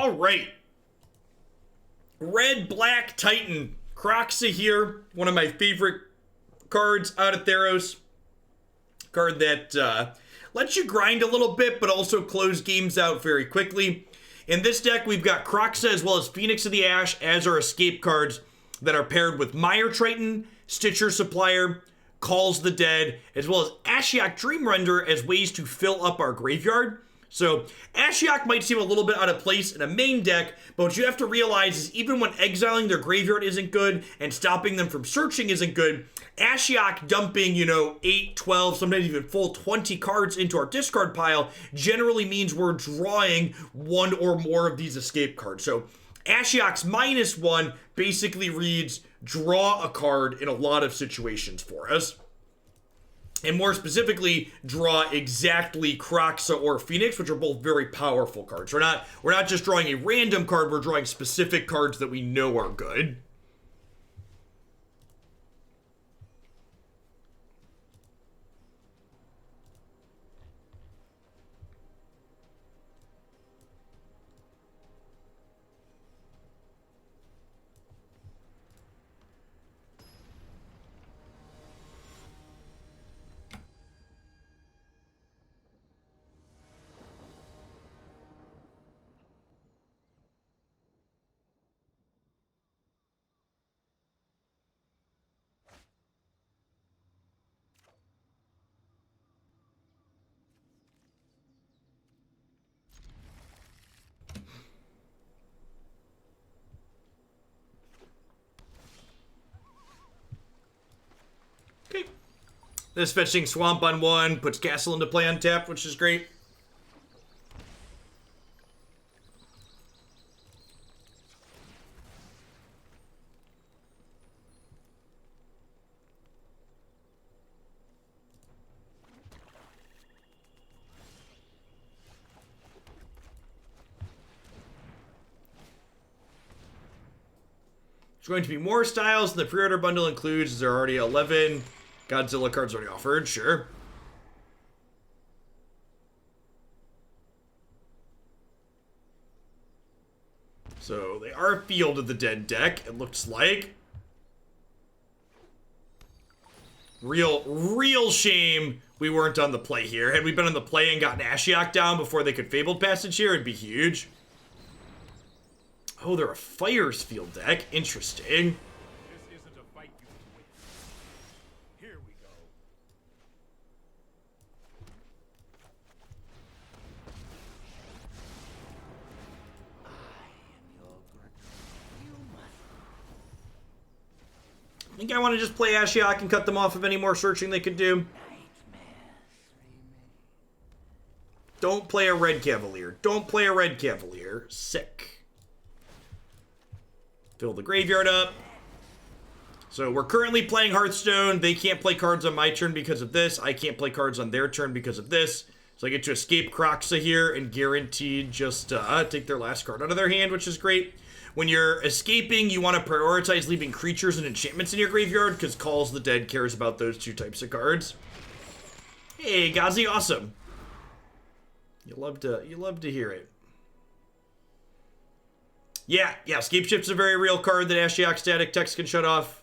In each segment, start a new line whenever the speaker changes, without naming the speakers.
All right. Red-Black Titan. Kroxa here. One of my favorite cards out of Theros. Card that lets you grind a little bit, but also close games out very quickly. In this deck, we've got Kroxa as well as Phoenix of the Ash as our escape cards that are paired with Mire Triton, Stitcher Supplier, Calls the Dead, as well as Ashiok Dream Render as ways to fill up our graveyard. So Ashiok might seem a little bit out of place in a main deck, but what you have to realize is even when exiling their graveyard isn't good and stopping them from searching isn't good, Ashiok dumping, 8, 12, sometimes even full 20 cards into our discard pile generally means we're drawing one or more of these escape cards. So Ashiok's -1 basically reads draw a card in a lot of situations for us. And more specifically, draw exactly Kroxa or Phoenix, which are both very powerful cards. We're not just drawing a random card, we're drawing specific cards that we know are good. This fetching Swamp on 1 puts Castle into play on tap, which is great. There's going to be more styles than the pre-order bundle includes. There are already 11 Godzilla cards already offered, sure. So they are Field of the Dead deck, it looks like. Real shame we weren't on the play here. Had we been on the play and gotten Ashiok down before they could Fabled Passage here, it'd be huge. Oh, they're a Fire's Field deck. Interesting.
This isn't a fight you can win. Here we go.
I think I want to just play Ashiok and cut them off of any more searching they could do. Don't play a Red Cavalier. Don't play a Red Cavalier. Sick. Fill the graveyard up. So we're currently playing Hearthstone. They can't play cards on my turn because of this. I can't play cards on their turn because of this. So I get to escape Kroxa here and guaranteed just take their last card out of their hand, which is great. When you're escaping, you want to prioritize leaving creatures and enchantments in your graveyard because Calls the Dead cares about those two types of cards. Hey, Gazi, awesome. You love to hear it. Yeah, Escape Ship's a very real card that Ashiok static text can shut off.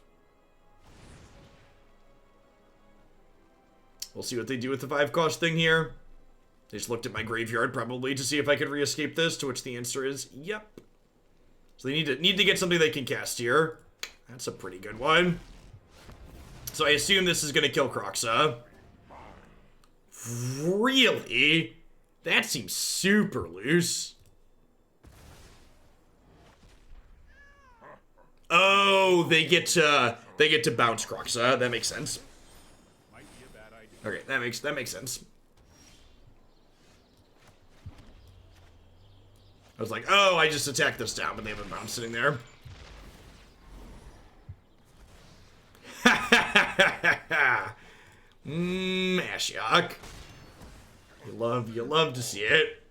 We'll see what they do with the 5-cost thing here. They just looked at my graveyard probably to see if I could re-escape this, to which the answer is yep. So they need to get something they can cast here. That's a pretty good one. So I assume this is going to kill Kroxa. Really? That seems super loose. Oh, they get to bounce Kroxa. That makes sense.
Might be a bad idea.
Okay, that makes sense. I was like, oh, I just attacked this down, but they have a bounce sitting there. Ashiok. You love to see it.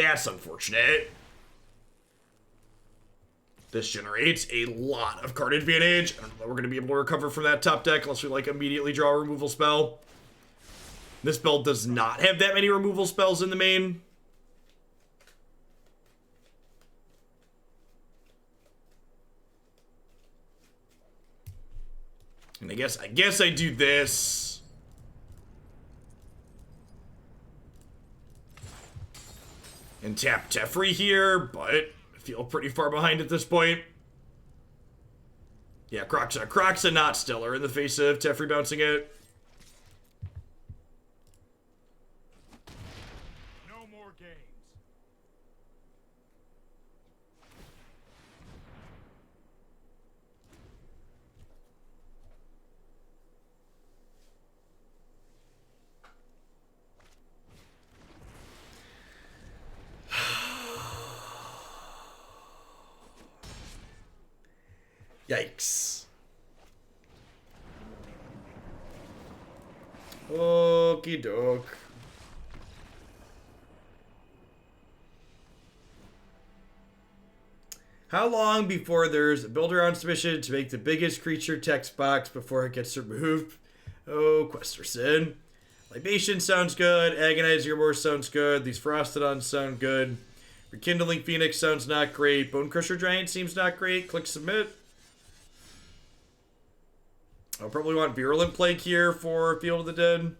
That's unfortunate. This generates a lot of card advantage. I don't know that we're going to be able to recover from that top deck unless we, like, immediately draw a removal spell. This build does not have that many removal spells in the main. And I guess I do this. And tap Teferi here, but I feel pretty far behind at this point. Yeah, Kroxa not stellar in the face of Teferi bouncing it.
No more games.
Yikes. Okie doke. How long before there's a builder on submission to make the biggest creature text box before it gets removed? Oh, Questerson. Libation sounds good. Agonizing Remorse sounds good. These Ferocidons sound good. Rekindling Phoenix sounds not great. Bonecrusher Giant seems not great. Click submit. I'll probably want Virulent Plague here for Field of the Dead.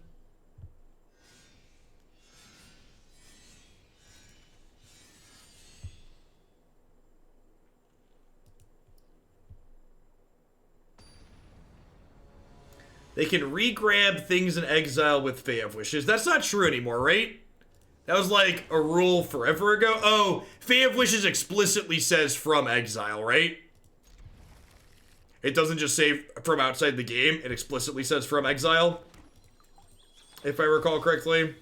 They can re-grab things in exile with Fae of Wishes. That's not true anymore, right? That was like a rule forever ago. Oh, Fae of Wishes explicitly says from exile, right? It doesn't just say from outside the game. It explicitly says from exile. If I recall correctly.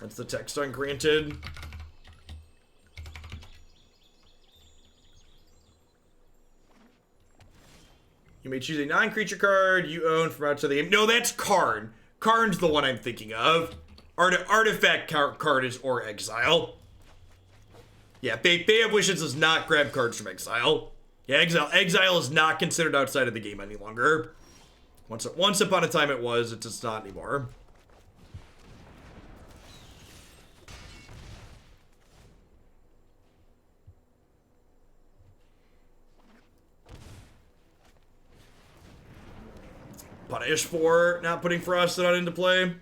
That's the text ungranted. You may choose a non-creature card you own from outside the game. No, that's Karn. Karn's the one I'm thinking of. Artifact card is or exile. Yeah, Fae of Wishes does not grab cards from exile. Yeah, exile is not considered outside of the game any longer. Once upon a time it was, it's just not anymore. Punish for not putting Ferocidon into play.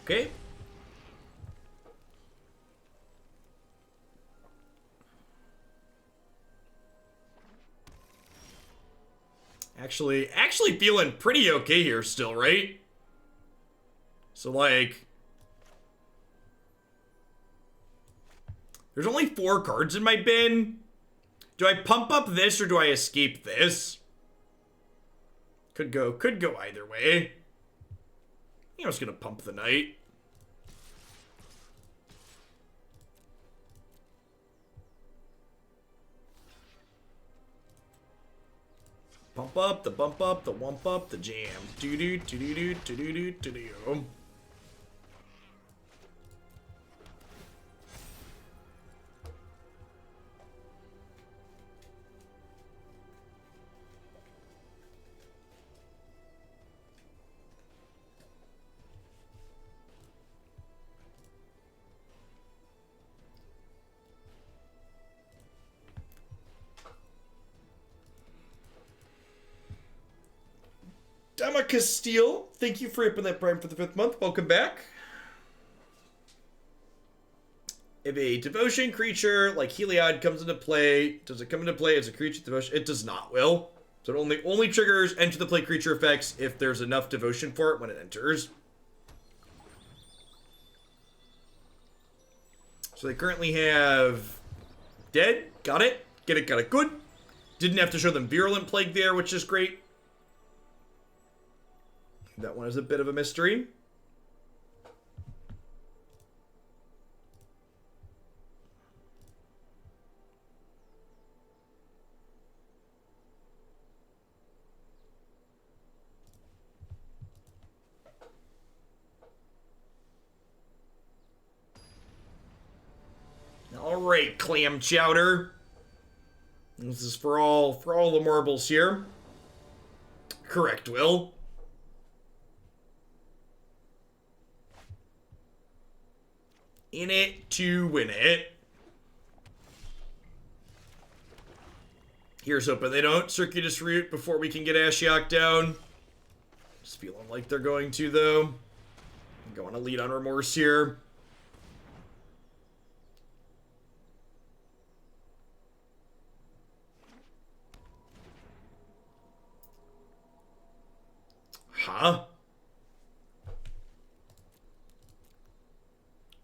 Okay. Actually feeling pretty okay here still, right? So, like, there's only 4 cards in my bin. Do I pump up this or do I escape this? Could go either way. I think I was gonna pump the knight. Pump up, the bump up, the wump up, the jam. Do do do do do do do do do. Dama Castile, thank you for opening that Prime for the 5th month. Welcome back. If a devotion creature like Heliod comes into play, does it come into play as a creature devotion? It does not, Will. So it only triggers enter the play creature effects if there's enough devotion for it when it enters. So they currently have dead. Got it. Get it, got it. Good. Didn't have to show them Virulent Plague there, which is great. That one is a bit of a mystery. All right, clam chowder. This is for all the marbles here. Correct, Will. In it to win it. Here's hoping they don't Circuitous Route before we can get Ashiok down. Just feeling like they're going to, though. I'm going to lead on Remorse here. Huh?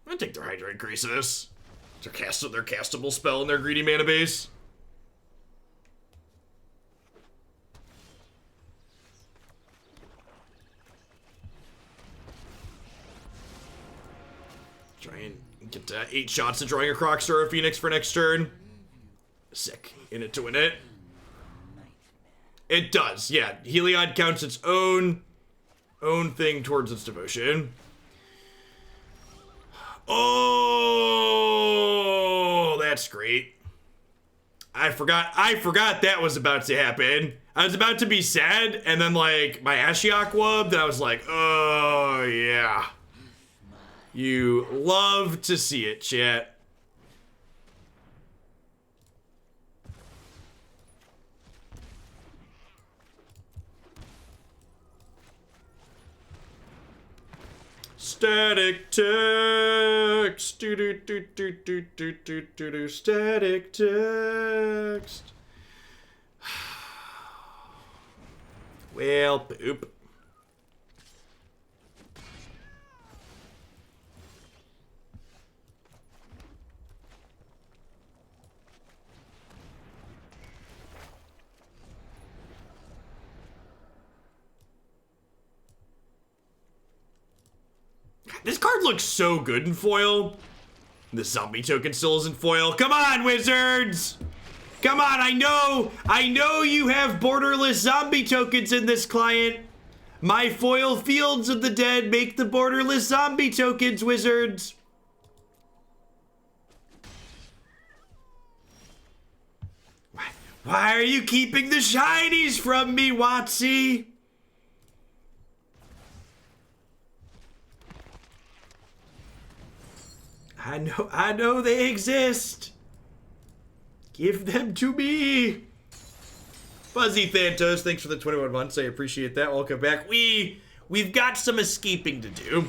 I'm gonna take their Hydrate Crisis. Their castable spell in their greedy mana base. Try and get 8 shots at drawing a Kroxa or a Phoenix for next turn. Sick. In it to win it. It does, yeah. Heliod counts its own thing towards its devotion. Oh, that's great. I forgot that was about to happen. I was about to be sad, and then like my Ashiok wubbed, and I was like, oh yeah. You love to see it, chat. Static text. Static text. Well, poop. This card looks so good in foil. The zombie token still is in foil. Come on, Wizards! Come on, I know you have borderless zombie tokens in this, client. My foil Fields of the Dead make the borderless zombie tokens, Wizards. Why are you keeping the shinies from me, Watsy? I know they exist. Give them to me. Fuzzy Thantos, thanks for the 21 months. I appreciate that. Welcome back. We've got some escaping to do.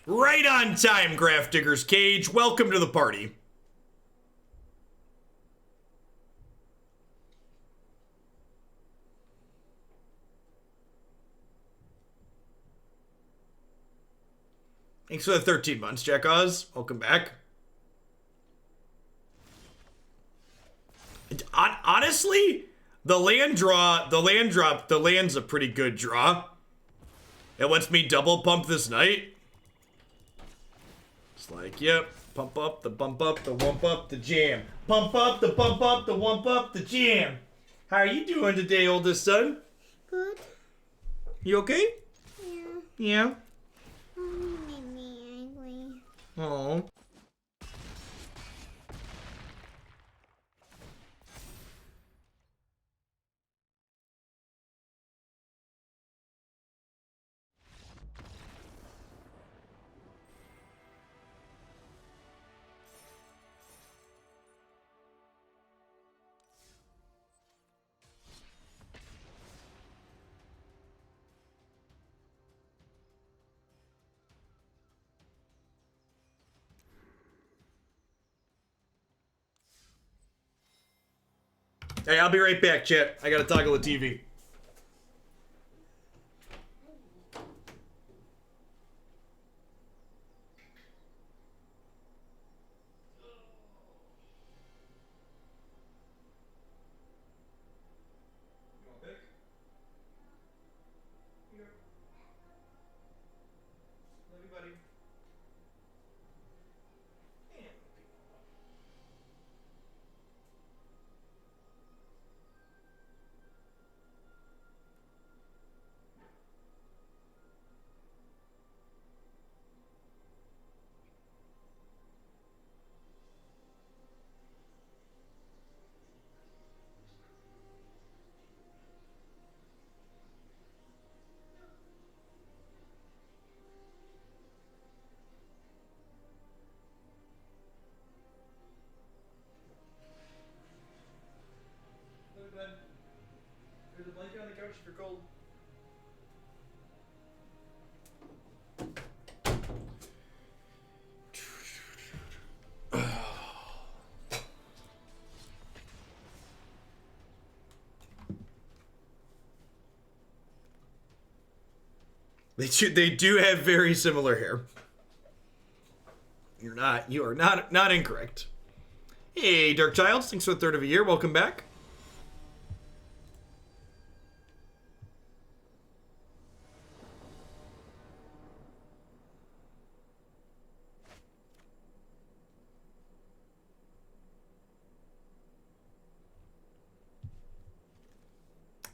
Right on time, Grafdigger's Cage. Welcome to the party. Thanks for the 13 months, Jack Oz. Welcome back. Honestly, the land's a pretty good draw. It lets me double pump this night. It's like, yep, pump up, the bump up, the wump up, the jam. Pump up, the bump up, the wump up, the jam. How are you doing today, oldest son?
Good.
You okay?
Yeah.
Yeah.
Made me angry.
Oh. Hey, I'll be right back, chat. I gotta toggle the TV. There's a blanket on the couch if you're cold. They do have very similar hair. You are not incorrect. Hey, Dark Childs, thanks for the third of a year. Welcome back.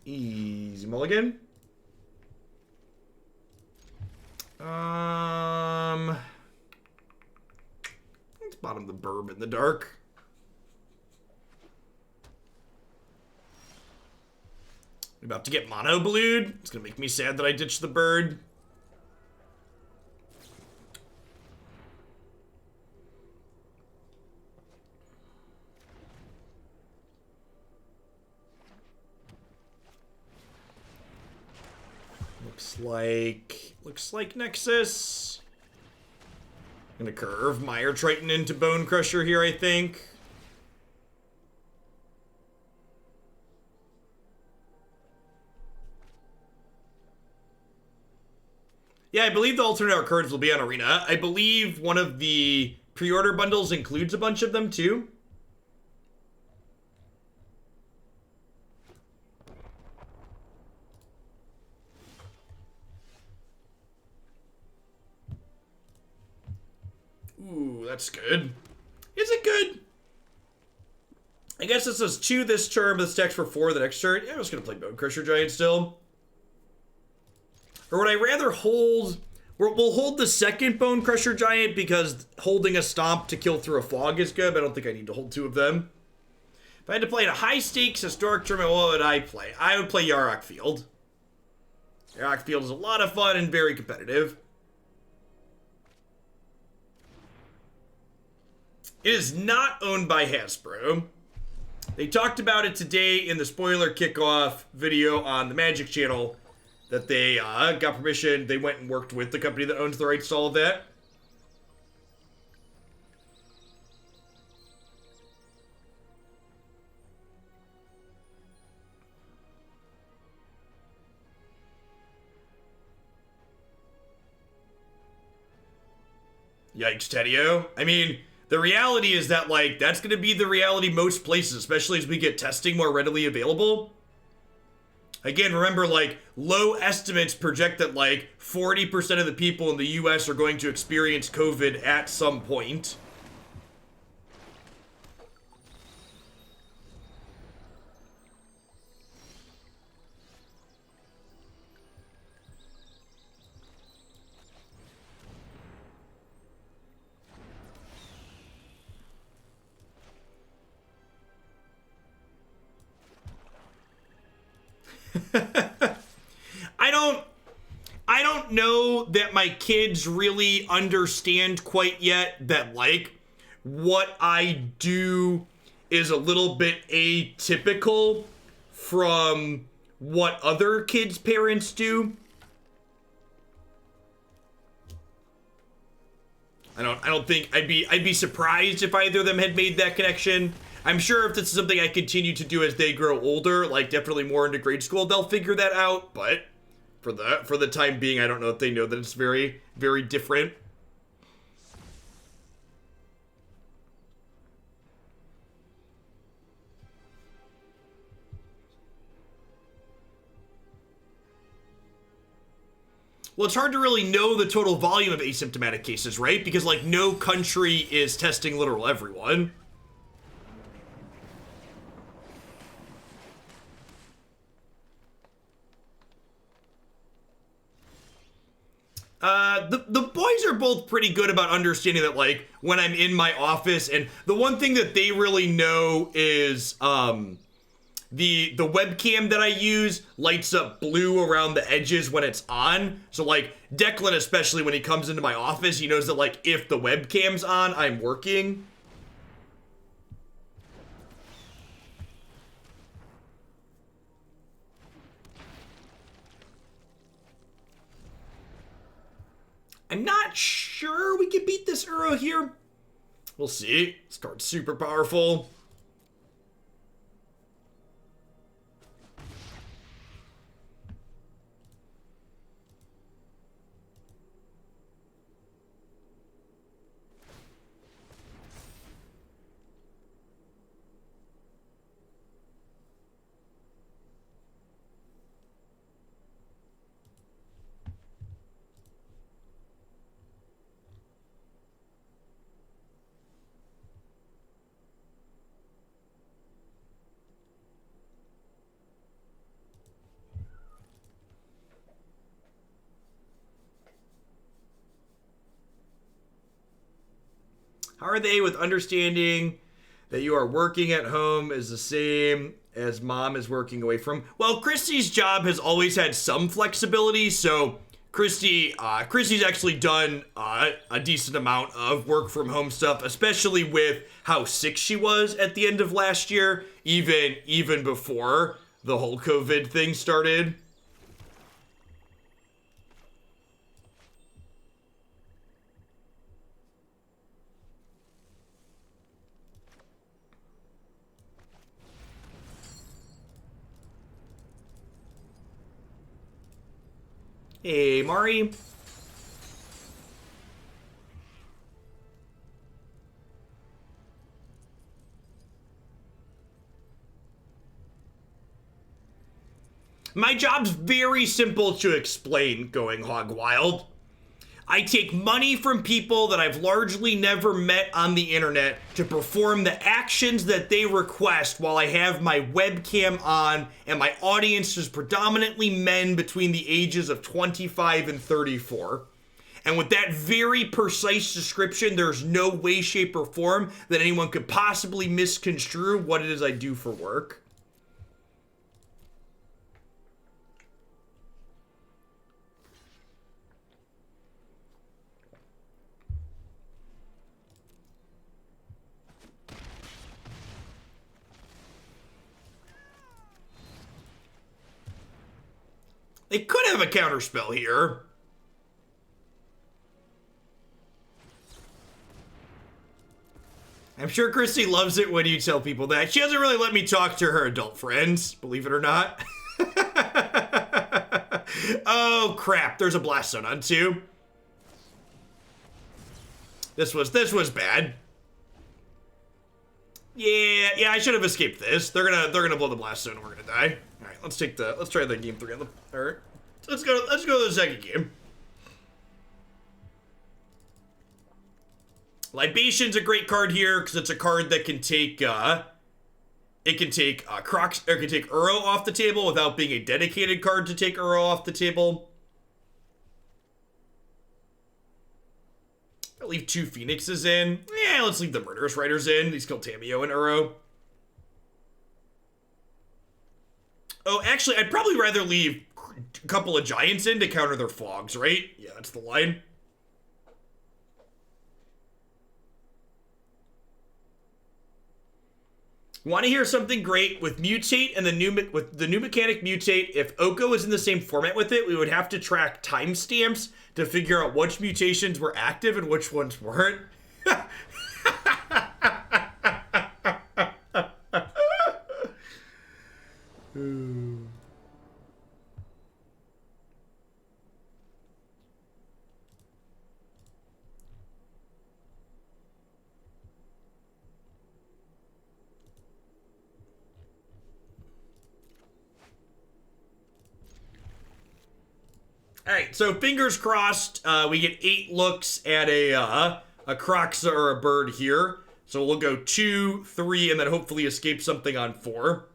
Easy mulligan. Let's bottom the burb in the dark. I'm about to get mono blued. It's gonna make me sad that I ditched the bird. Looks like Nexus. Gonna curve Mire Triton into Bonecrusher here, I think. Yeah, I believe the alternate art cards will be on Arena. I believe one of the pre-order bundles includes a bunch of them too. Ooh, that's good. Is it good? I guess this is 2 this turn, but this deck's for 4 the next turn. Yeah, I'm just gonna play Bonecrusher Giant still. Or would I rather hold... We'll hold the second Bonecrusher Giant because holding a Stomp to kill through a fog is good, but I don't think I need to hold 2 of them. If I had to play in a high-stakes historic tournament, what would I play? I would play Yarok Field. Yarok Field is a lot of fun and very competitive. It is not owned by Hasbro. They talked about it today in the spoiler kickoff video on the Magic channel that they got permission. They went and worked with the company that owns the rights to all of that. Yikes, Tedio. I mean... The reality is that, like, that's going to be the reality most places, especially as we get testing more readily available. Again, remember, like, low estimates project that, like, 40% of the people in the US are going to experience COVID at some point. I don't know that my kids really understand quite yet that, like, what I do is a little bit atypical from what other kids' parents do. I don't think I'd be surprised if either of them had made that connection. I'm sure if this is something I continue to do as they grow older, like definitely more into grade school, they'll figure that out. But for the time being, I don't know if they know that it's very, very different. Well, it's hard to really know the total volume of asymptomatic cases, right? Because, like, no country is testing literal everyone. The boys are both pretty good about understanding that, like, when I'm in my office, and the one thing that they really know is, the webcam that I use lights up blue around the edges when it's on. So, like, Declan, especially when he comes into my office, he knows that, like, if the webcam's on, I'm working. I'm not sure we can beat this Uro here. We'll see. This card's super powerful. How are they with understanding that you are working at home is the same as mom is working away from? Well, Christy's job has always had some flexibility, so Christy's actually done a decent amount of work from home stuff, especially with how sick she was at the end of last year, even before the whole COVID thing started. Hey, Mari. My job's very simple to explain, going hog wild. I take money from people that I've largely never met on the internet to perform the actions that they request while I have my webcam on, and my audience is predominantly men between the ages of 25 and 34. And with that very precise description, there's no way, shape, or form that anyone could possibly misconstrue what it is I do for work. They could have a counterspell here. I'm sure Christy loves it when you tell people that. She doesn't really let me talk to her adult friends, believe it or not. Oh, crap. There's a Blast Zone on too. This was bad. Yeah, I should have escaped this. They're gonna blow the Blast Zone and we're gonna die. Alright, let's try the game 3 on the alright. Let's go to the second game. Libation's a great card here because it's a card that can take Kroxa, or it can take Uro off the table without being a dedicated card to take Uro off the table. I'll leave 2 Phoenixes in. Yeah, let's leave the Murderous Riders in. These kill Tamiyo and Uro. Oh, actually, I'd probably rather leave a couple of Giants in to counter their fogs, right? Yeah, that's the line. Want to hear something great? With Mutate and the new mechanic Mutate, if Oko is in the same format with it, we would have to track timestamps to figure out which mutations were active and which ones weren't. Alright, so fingers crossed, we get 8 looks at a Kroxa or a bird here. So we'll go 2, 3, and then hopefully escape something on 4.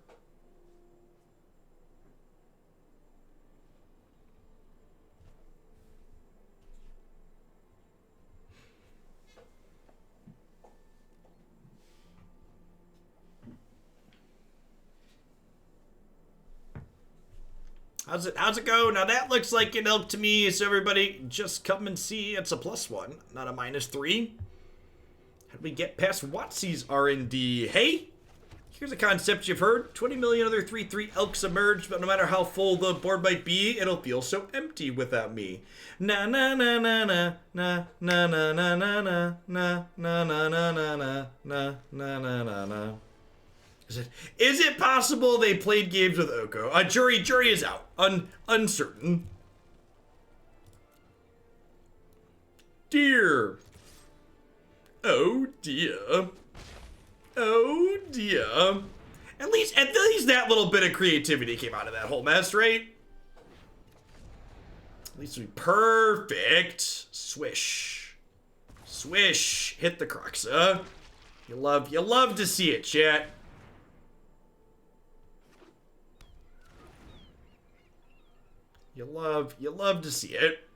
How's it go? Now that looks like an elk to me, so everybody just come and see. It's a +1, not a -3. How do we get past WotC's R&D? Hey, here's a concept you've heard. 20 million other 3/3 elks emerge, but no matter how full the board might be, it'll feel so empty without me. Na na na na na na na na na na na na na na na na na na na na. Is it possible they played games with Oko? Jury is out. Uncertain. Dear. Oh dear. Oh dear. At least that little bit of creativity came out of that whole mess, right? At least we perfect. Swish. Swish. Hit the Kroxa. You love to see it, chat. You love to see it.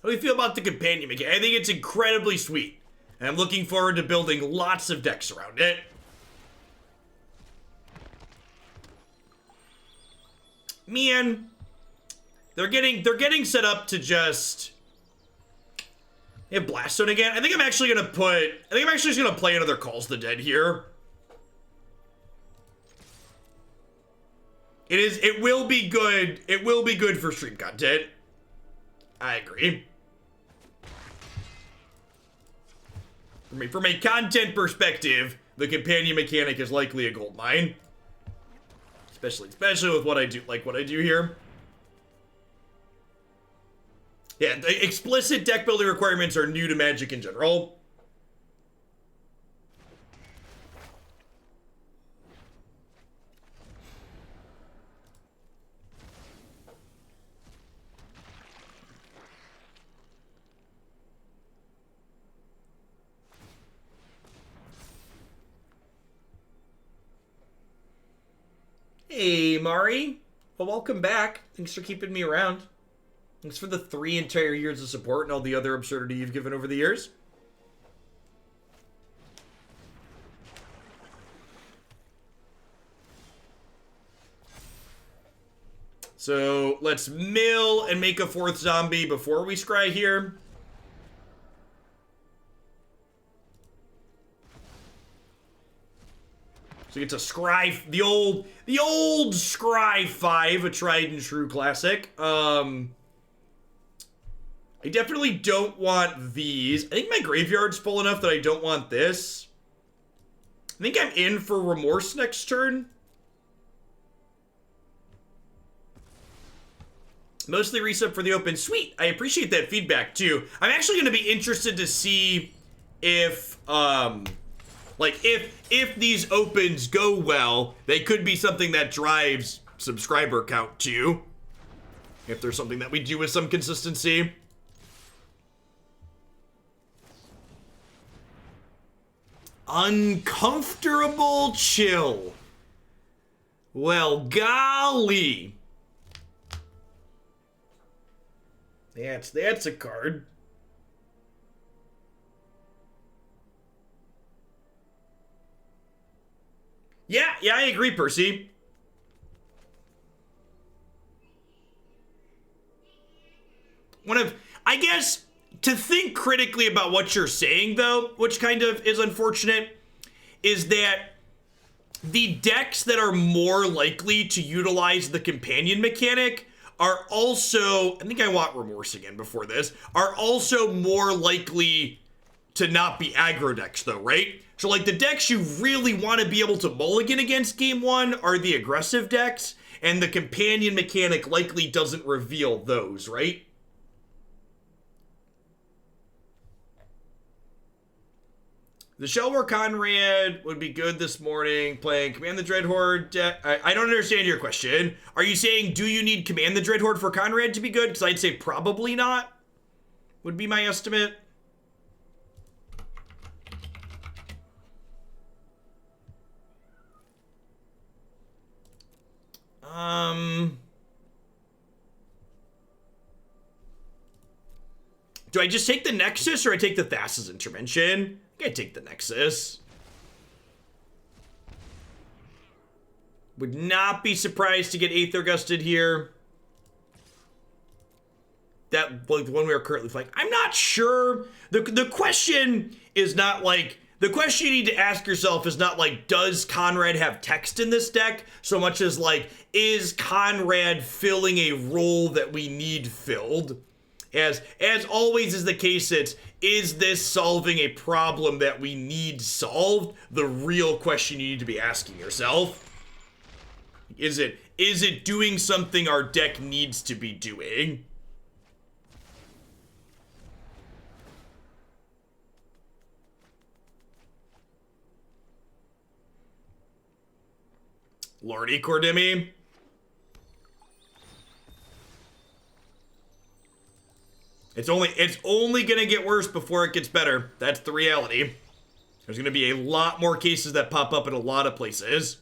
How do you feel about the companion mechanic? I think it's incredibly sweet. And I'm looking forward to building lots of decks around it. Man, they're getting set up to just have Blaststone again. I think I'm actually just gonna play another Calls the Dead here. It will be good. It will be good for stream content. I agree. From a content perspective, the companion mechanic is likely a gold mine. Especially with what I do here. Yeah, the explicit deck building requirements are new to Magic in general. Hey, Mari. Well, welcome back. Thanks for keeping me around. Thanks for the 3 entire years of support and all the other absurdity you've given over the years. So let's mill and make a 4th zombie before we scry here. So we get to scry the old scry 5, a tried and true classic. I definitely don't want these. I think my graveyard's full enough that I don't want this. I think I'm in for Remorse next turn. Mostly reset for the open. Sweet. I appreciate that feedback too. I'm actually going to be interested to see if if these opens go well, they could be something that drives subscriber count too. If there's something that we do with some consistency. Uncomfortable chill. Well, golly. That's a card. Yeah, I agree, Percy. I guess, to think critically about what you're saying, though, which kind of is unfortunate, is that the decks that are more likely to utilize the companion mechanic are also, I think I want Remorse again before this, are also more likely to not be aggro decks, though, right? So, like, the decks you really want to be able to mulligan against game 1 are the aggressive decks, and the companion mechanic likely doesn't reveal those, right? The Shellwar Conrad would be good this morning playing Command the Dreadhorde deck. I don't understand your question. Are you saying, do you need Command the Dreadhorde for Conrad to be good? Because I'd say probably not, would be my estimate. Do I just take the Nexus or I take the Thassa's Intervention? I think I take the Nexus. Would not be surprised to get Aether Gusted here. That, like, the one we are currently playing. I'm not sure. The question is not like, the question you need to ask yourself is not like, does Conrad have text in this deck? So much as like, is Conrad filling a role that we need filled? As always is the case, is this solving a problem that we need solved? The real question you need to be asking yourself. Is it doing something our deck needs to be doing? Lordy Cordimi. It's only gonna get worse before it gets better. That's the reality. There's gonna be a lot more cases that pop up in a lot of places.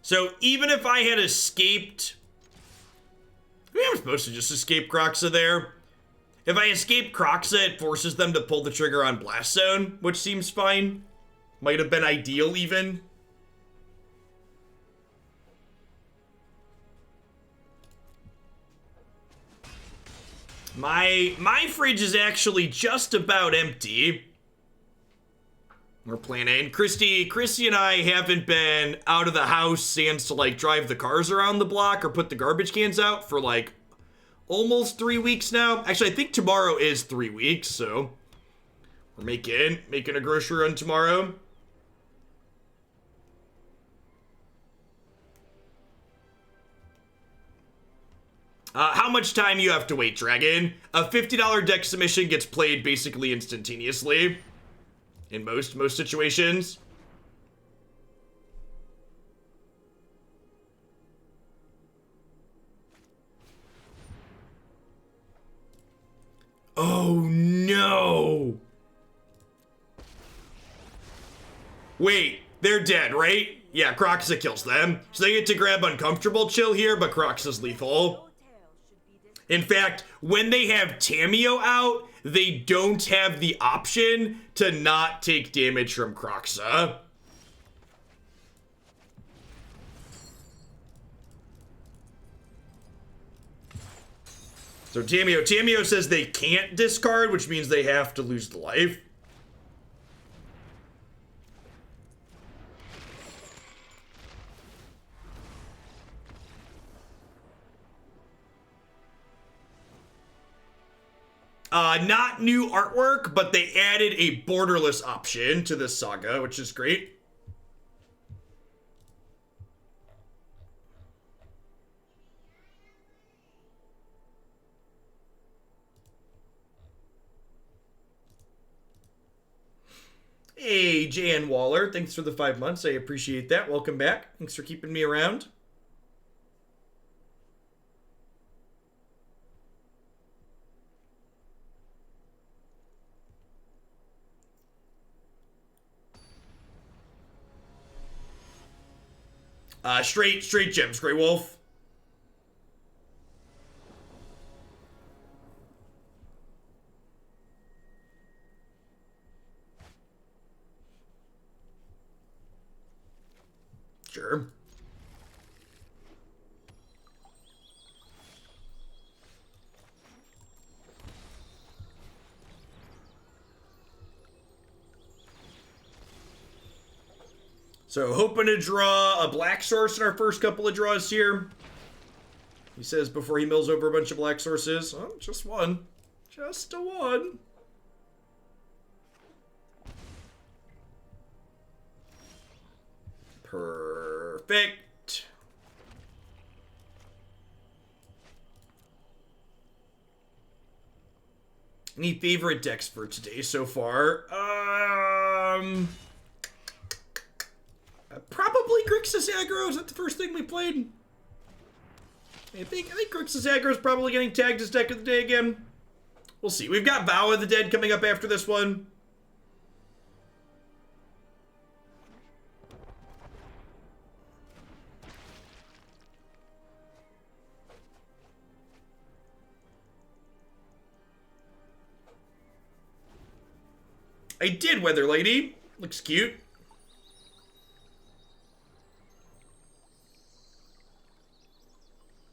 So even if I had escaped, maybe I'm supposed to just escape Kroxa there. If I escape Kroxa, it forces them to pull the trigger on Blast Zone, which seems fine. Might have been ideal even. My fridge is actually just about empty. We're planning. Christy and I haven't been out of the house sans to like drive the cars around the block or put the garbage cans out for like almost 3 weeks now. Actually, I think tomorrow is 3 weeks, so we're making a grocery run tomorrow. How much time you have to wait, Dragon? A $50 deck submission gets played basically instantaneously. In most situations. Oh no! Wait, they're dead, right? Yeah, Kroxa kills them. So they get to grab Uncomfortable Chill here, but Kroxa's lethal. In fact, when they have Tamiyo out, they don't have the option to not take damage from Kroxa. So Tamiyo says they can't discard, which means they have to lose the life. Not new artwork, but they added a borderless option to this saga, which is great. Hey, Jan Waller, thanks for the 5 months. I appreciate that. Welcome back. Thanks for keeping me around. Straight gems, Grey Wolf. Sure. So hoping to draw a black source in our first couple of draws here. He says before he mills over a bunch of black sources. Oh, just one. Just a one. Perfect. Any favorite decks for today so far? Probably Grixis Aggro. Is that the first thing we played? I think Grixis Aggro is probably getting tagged as deck of the day again. We'll see. We've got Vow of the Dead coming up after this one. I did, Weather Lady. Looks cute.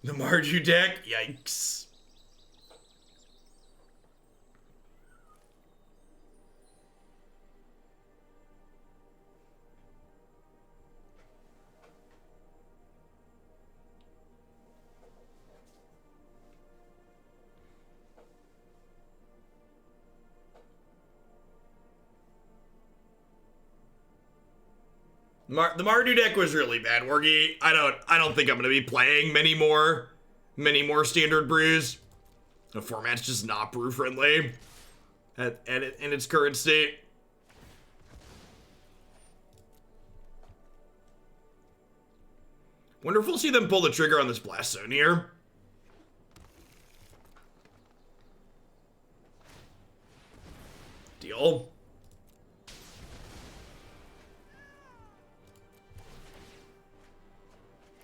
The Marju deck? Yikes. The Mardu deck was really bad, Wargy. I don't think I'm gonna be playing many more standard brews. The format's just not brew friendly in its current state. Wonder if we'll see them pull the trigger on this Blast Zone here. Deal.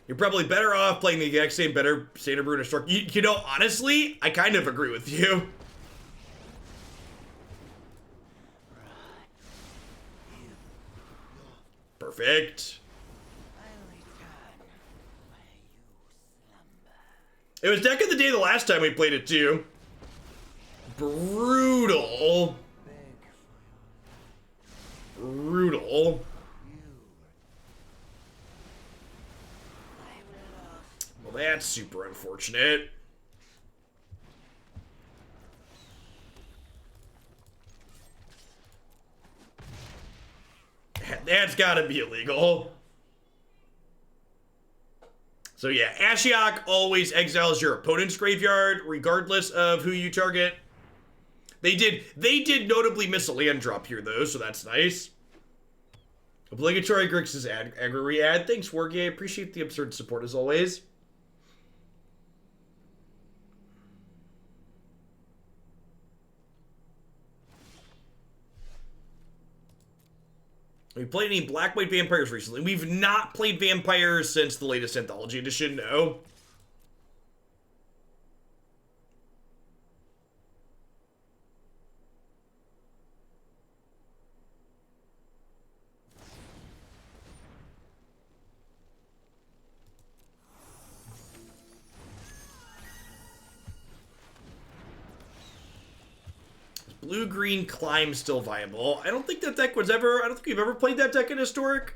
You're probably better off playing the exact same better standard brew and a struck. You know, honestly, I kind of agree with you. Perfect. It was deck of the day the last time we played it too. Brutal. Brutal. Well, that's super unfortunate. That's gotta be illegal. So yeah, Ashiok always exiles your opponent's graveyard, regardless of who you target. They did notably miss a land drop here though, so that's nice. Obligatory Grixis aggro re-add. Thanks, Wargy. I appreciate the absurd support as always. Have we played any black-white vampires recently? We've not played vampires since the latest Anthology edition, no. Blue-green climb still viable. I don't think that deck was ever... I don't think we've ever played that deck in Historic.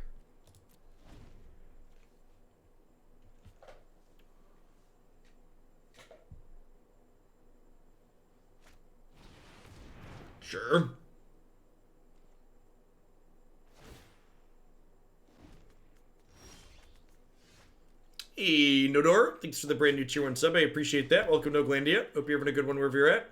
Sure. Hey, Nodor. Thanks for the brand new tier 1 sub. I appreciate that. Welcome to Glandia. Hope you're having a good one wherever you're at.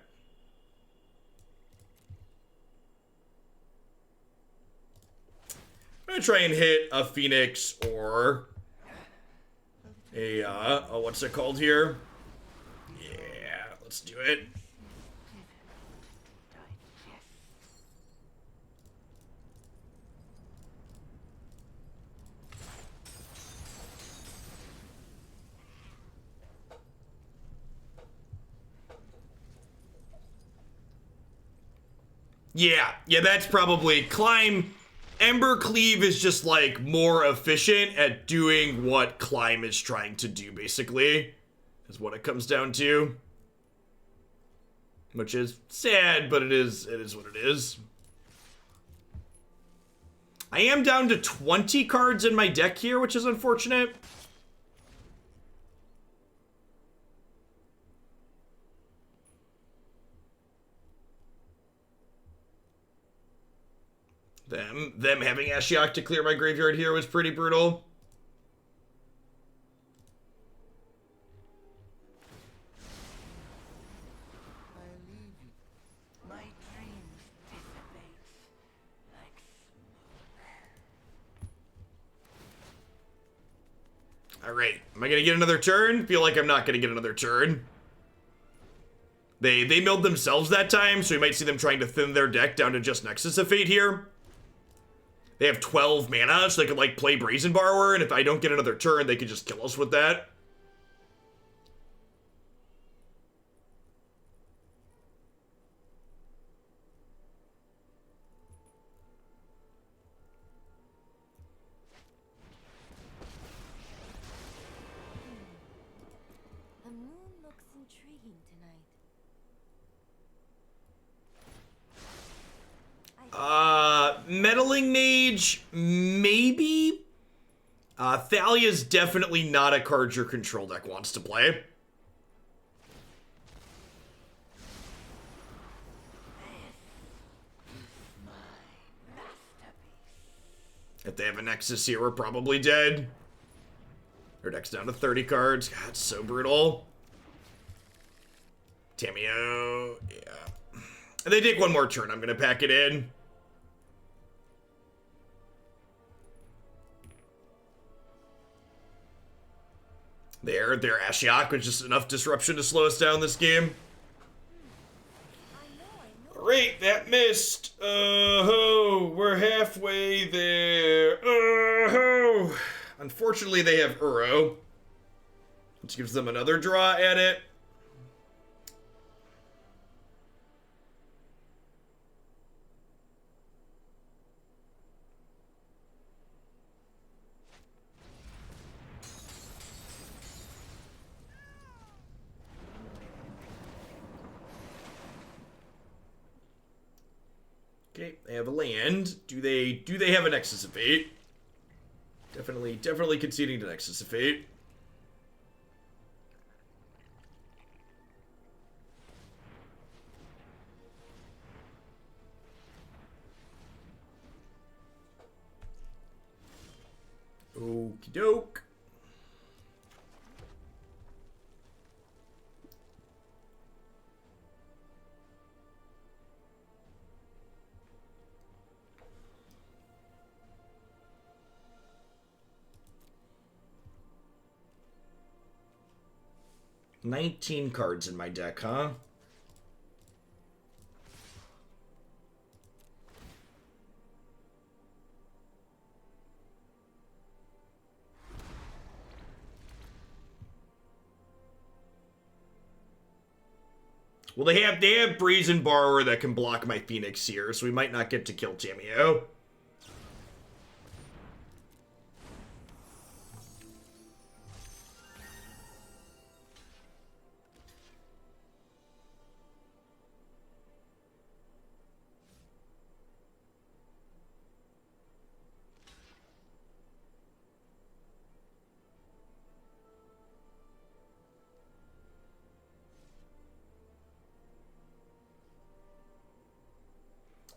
I'm gonna try and hit a Phoenix or a, what's it called here? Yeah, let's do it. Yeah, that's probably Climb. Ember Cleave is just like more efficient at doing what Climb is trying to do, basically, is what it comes down to. Which is sad, but it is what it is. I am down to 20 cards in my deck here, which is unfortunate. Them having Ashiok to clear my graveyard here was pretty brutal. Alright, am I gonna get another turn? Feel like I'm not gonna get another turn. They milled themselves that time, so we might see them trying to thin their deck down to just Nexus of Fate here. They have 12 mana, so they could, like, play Brazen Borrower, and if I don't get another turn, they could just kill us with that.
The moon looks intriguing tonight.
Meddling Mage, maybe? Thalia's definitely not a card your control deck wants to play. If they have a Nexus here, we're probably dead. Their deck's down to 30 cards. God, it's so brutal. Tamiyo, yeah. And they take one more turn. I'm gonna pack it in. Their Ashiok was just enough disruption to slow us down this game. Great, that missed. Oh, we're halfway there. Oh, unfortunately they have Uro, which gives them another draw at it. Okay, they have a land. Do they have a Nexus of Fate? Definitely conceding to Nexus of Fate. Okie doke. $19 cards in my deck, huh? Well, they have Brazen Borrower that can block my Phoenix here, so we might not get to kill Tamiyo.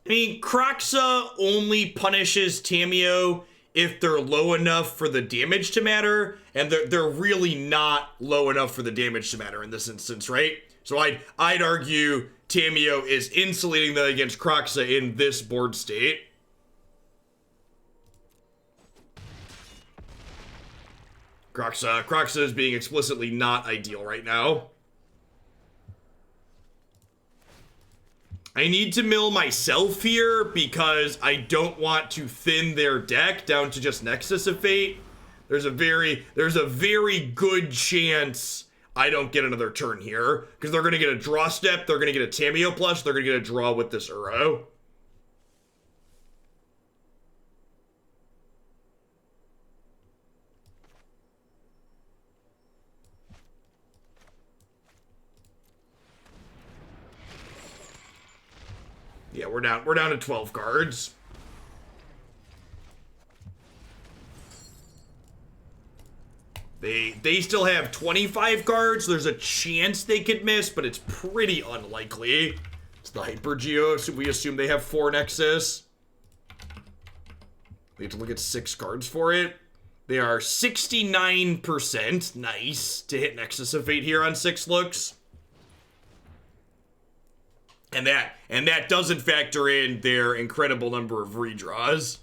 I mean, Kroxa only punishes Tamiyo if they're low enough for the damage to matter, and they're really not low enough for the damage to matter in this instance, right? So I'd argue Tamiyo is insulating them against Kroxa in this board state. Kroxa is being explicitly not ideal right now. I need to mill myself here because I don't want to thin their deck down to just Nexus of Fate. There's a very good chance I don't get another turn here because they're going to get a draw step, they're going to get a Tamiyo plus, they're going to get a draw with this Uro. Yeah, we're down to 12 cards. They still have 25 cards. There's a chance they could miss, but it's pretty unlikely. It's the Hyper Geo, so we assume they have 4 Nexus. We have to look at 6 cards for it. They are 69%. Nice to hit Nexus of Fate here on 6 looks. And that doesn't factor in their incredible number of redraws.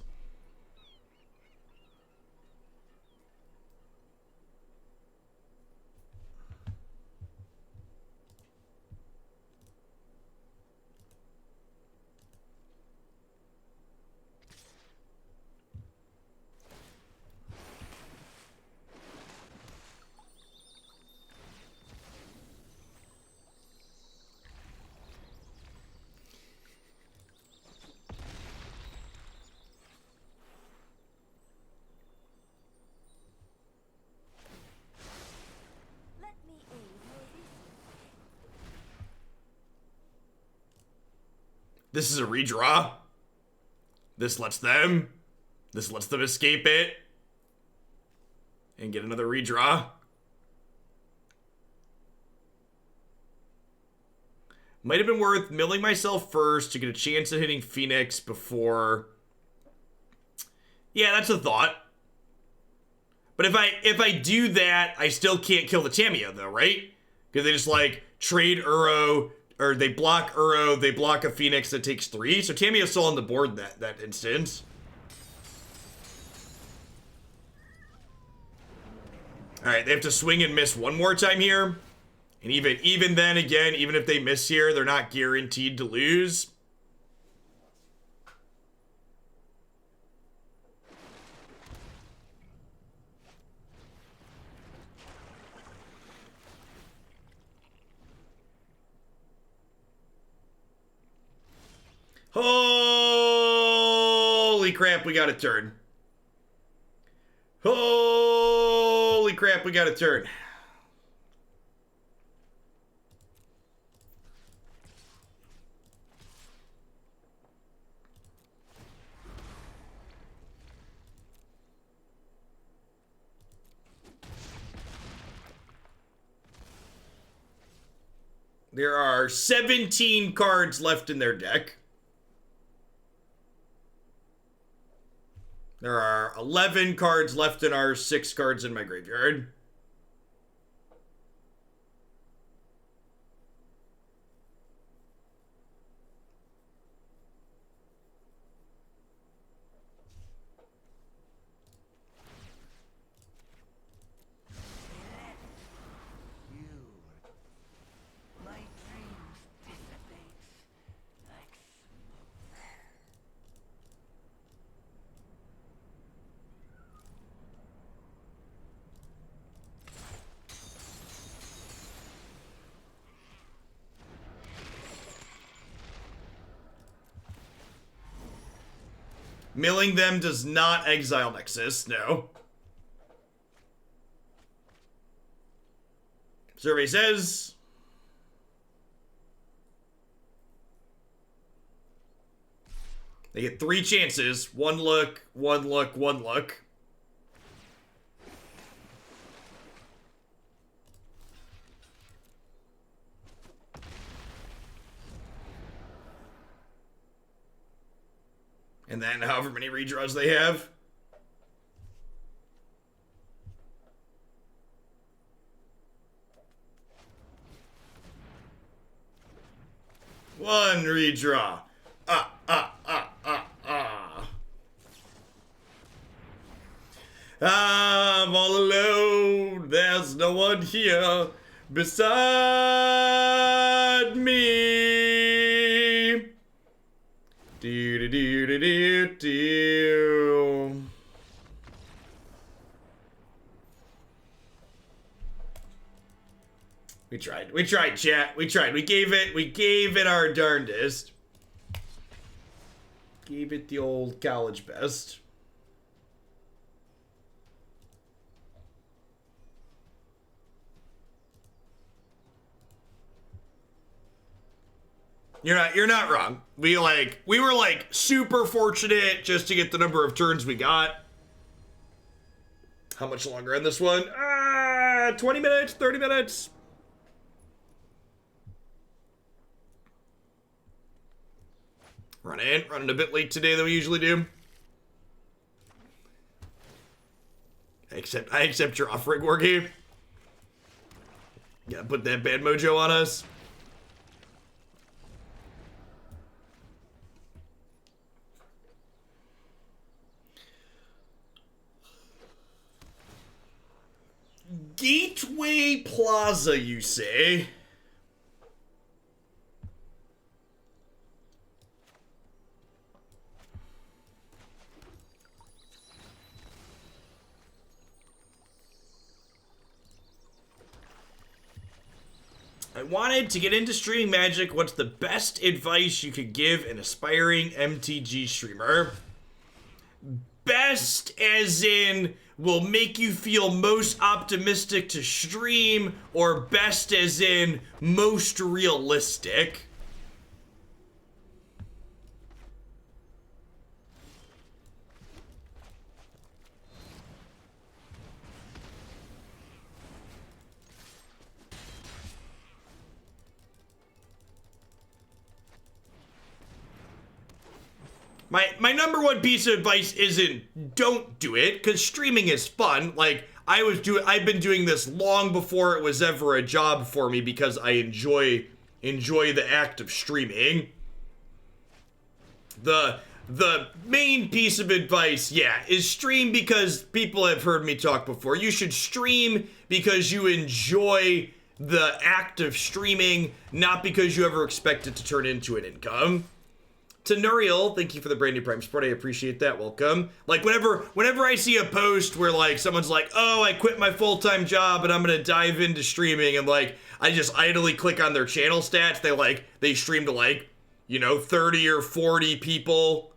Let me aid your research.
This is a redraw. This lets them escape it. And get another redraw. Might have been worth milling myself first to get a chance at hitting Phoenix before. Yeah, that's a thought. But if I do that, I still can't kill the Tamiya though, right? Because they just like trade Uro, or they block Uro, they block a Phoenix that takes 3. So Tamiya's still on the board in that instance. Alright, they have to swing and miss one more time here. And even then, again, even if they miss here, they're not guaranteed to lose. Holy crap, we got a turn. Holy crap, we got a turn. There are 17 cards left in their deck. There are 11 cards left in our 6 cards in my graveyard. Milling them does not exile Nexus, no. Survey says... they get 3 chances. 1 look, 1 look, 1 look. And then however many redraws they have. One redraw. I'm all alone. There's no one here beside me. Do do do do do do. We tried, chat. We tried. We gave it our darndest. Gave it the old college best. You're not wrong. We were like super fortunate just to get the number of turns we got. How much longer on this one? 20 minutes, 30 minutes. Running a bit late today than we usually do. I accept your offering, Wargame. Yeah, put that bad mojo on us. Gateway Plaza, you say? I wanted to get into streaming magic. What's the best advice you could give an aspiring MTG streamer? Best as in will make you feel most optimistic to stream, or best as in most realistic? My number one piece of advice isn't don't do it, because streaming is fun. Like, I've been doing this long before it was ever a job for me, because I enjoy the act of streaming. The main piece of advice, yeah, is stream because people have heard me talk before. You should stream because you enjoy the act of streaming, not because you ever expect it to turn into an income. To Nuriel, thank you for the brand new Prime support. I appreciate that. Welcome. Like, whenever I see a post where, like, someone's like, oh, I quit my full-time job and I'm gonna dive into streaming, and, like, I just idly click on their channel stats, they stream to, like, you know, 30 or 40 people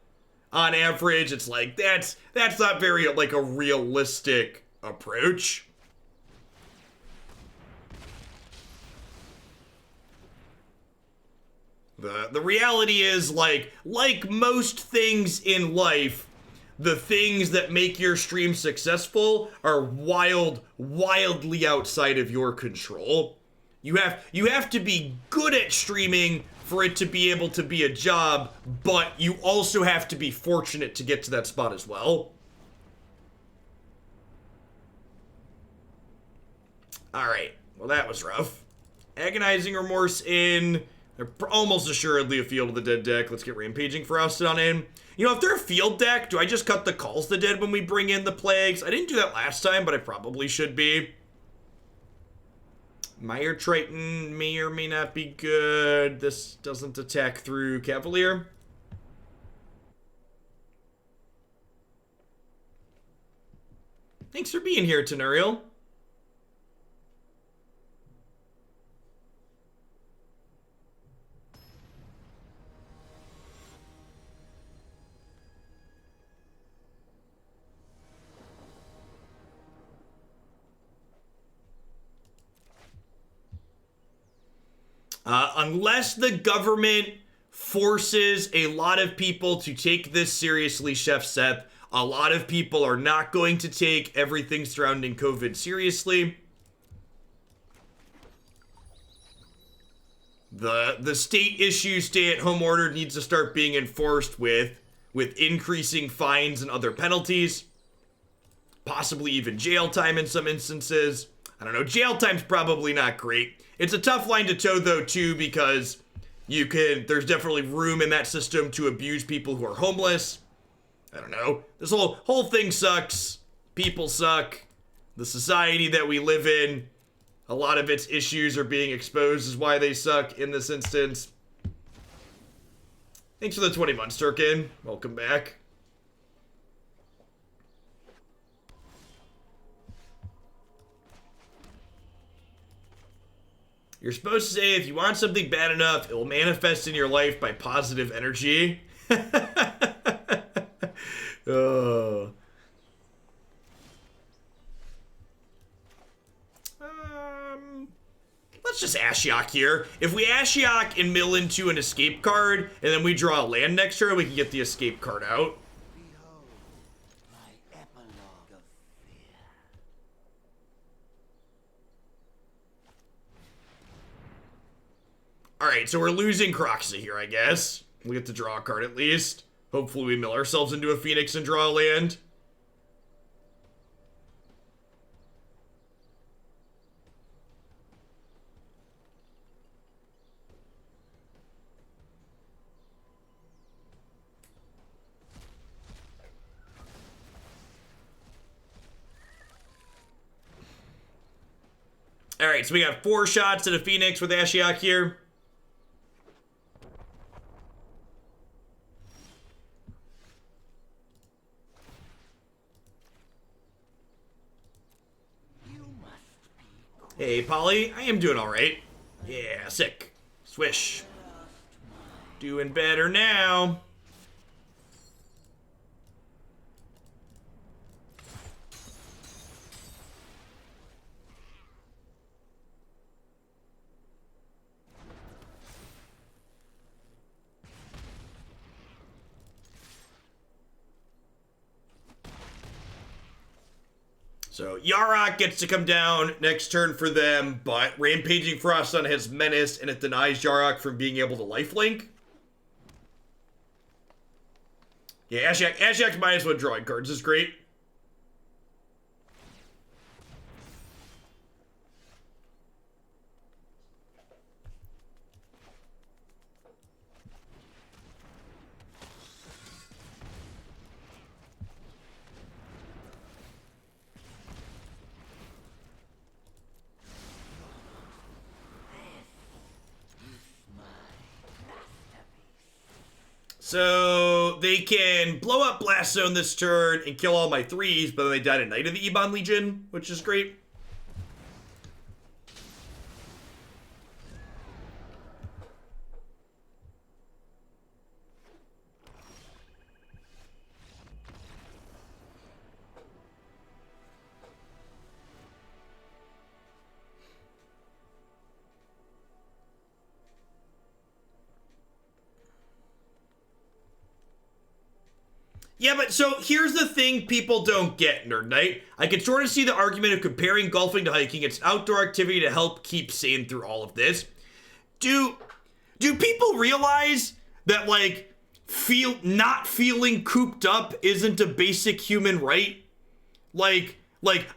on average. It's like, that's not very, like, a realistic approach. The reality is, like most things in life, the things that make your stream successful are wildly outside of your control. You have to be good at streaming for it to be able to be a job, but you also have to be fortunate to get to that spot as well. Alright, well that was rough. Agonizing Remorse in. They're almost assuredly a Field of the Dead deck. Let's get Rampaging Ferocidon in. You know, if they're a field deck, do I just cut the Calls the Dead when we bring in the Plagues? I didn't do that last time, but I probably should be. Mire Triton may or may not be good. This doesn't attack through Cavalier. Thanks for being here, Tenuriel. Unless the government forces a lot of people to take this seriously, Chef Seth, a lot of people are not going to take everything surrounding COVID seriously. The state-issued stay-at-home order needs to start being enforced with increasing fines and other penalties. Possibly even jail time in some instances. I don't know, jail time's probably not great. It's a tough line to toe, though, too, because there's definitely room in that system to abuse people who are homeless. I don't know. This whole thing sucks. People suck. The society that we live in, a lot of its issues are being exposed is why they suck in this instance. Thanks for the 20 months, Turkin. Welcome back. You're supposed to say if you want something bad enough, it will manifest in your life by positive energy. Oh. Let's just Ashiok here. If we Ashiok and mill into an escape card, and then we draw a land next turn, we can get the escape card out.
Behold, my epilogue of fear.
Alright, so we're losing Kroxa here, I guess. We get to draw a card at least. Hopefully we mill ourselves into a Phoenix and draw a land. Alright, so we got 4 shots at a Phoenix with Ashiok here. Hey, Polly, I am doing alright. Yeah, sick. Swish. Doing better now. So Yarok gets to come down next turn for them, but Rampaging Ferocidon has Menace, and it denies Yarok from being able to lifelink. Yeah, Ashiok's minus 1 drawing cards is great. So they can blow up Blast Zone this turn and kill all my 3s, but then they died at Knight of the Ebon Legion, which is great. Yeah, but so here's the thing people don't get, Nerd Knight. I can sort of see the argument of comparing golfing to hiking. It's outdoor activity to help keep sane through all of this. Do people realize that, like, not feeling cooped up isn't a basic human right? Like,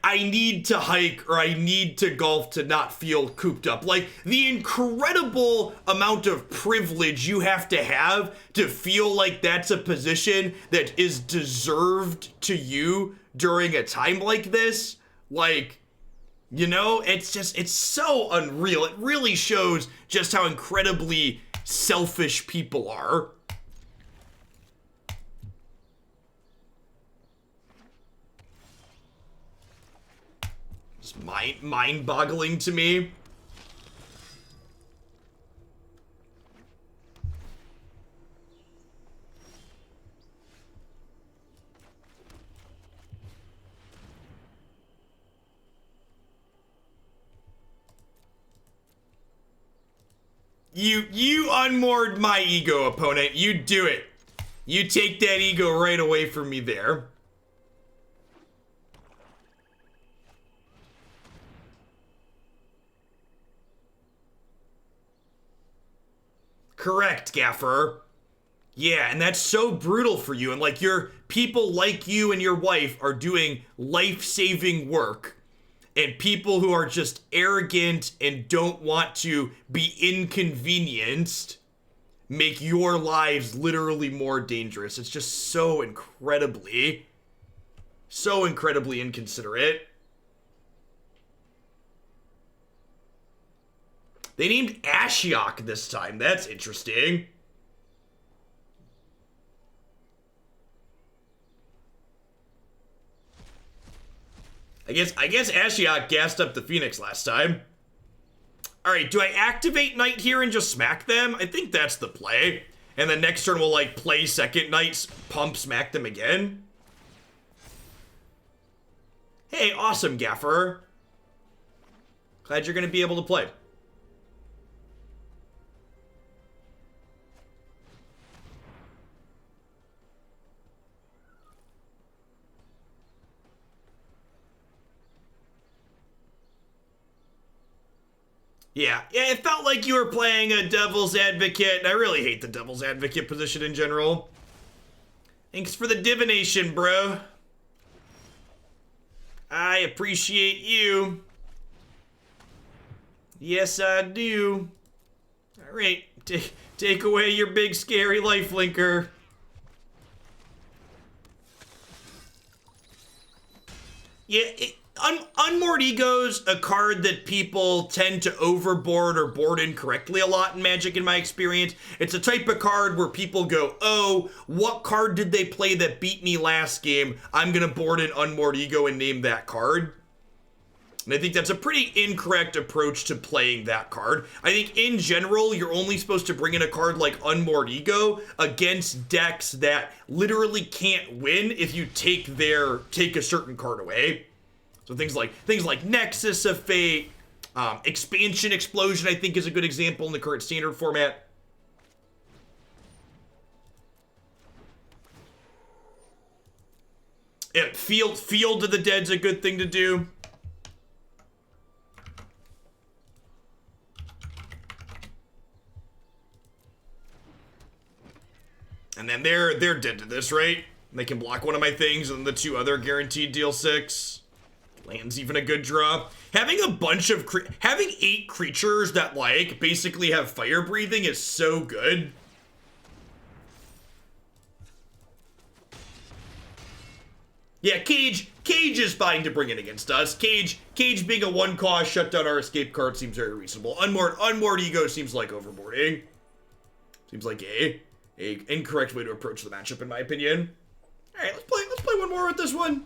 I need to hike or I need to golf to not feel cooped up. Like, the incredible amount of privilege you have to feel like that's a position that is deserved to you during a time like this. Like, you know, it's so unreal. It really shows just how incredibly selfish people are. It's mind-boggling to me. You unmoored my ego, opponent. You do it. You take that ego right away from me there. Correct, Gaffer. Yeah, and that's so brutal for you. And like, your people like you and your wife are doing life-saving work. And people who are just arrogant and don't want to be inconvenienced make your lives literally more dangerous. It's just so incredibly inconsiderate. They named Ashiok this time. That's interesting. I guess Ashiok gassed up the Phoenix last time. Alright, do I activate Knight here and just smack them? I think that's the play. And then next turn we'll, like, play second Knight, pump, smack them again. Hey, awesome, Gaffer. Glad you're gonna be able to play. Yeah, it felt like you were playing a devil's advocate, and I really hate the devil's advocate position in general. Thanks for the divination, bro. I appreciate you. Yes, I do. Alright, take away your big scary lifelinker. Yeah, Unmoored Ego's a card that people tend to overboard or board incorrectly a lot in Magic, in my experience. It's a type of card where people go, oh, what card did they play that beat me last game? I'm gonna board an Unmoored Ego and name that card. And I think that's a pretty incorrect approach to playing that card. I think in general, you're only supposed to bring in a card like Unmoored Ego against decks that literally can't win if you take a certain card away. So things like Nexus of Fate, Expansion Explosion, I think is a good example in the current standard format. Yeah, Field of the Dead's a good thing to do. And then they're dead to this, right? They can block one of my things, and the two other guaranteed deal 6. Land's even a good draw. Having a bunch of having 8 creatures that like basically have fire breathing is so good. Yeah, Cage is fine to bring in against us. Cage being a 1-cost shut down our escape card seems very reasonable. Unmoored Ego seems like overboarding. Seems like a incorrect way to approach the matchup, in my opinion. All right, let's play one more with this one.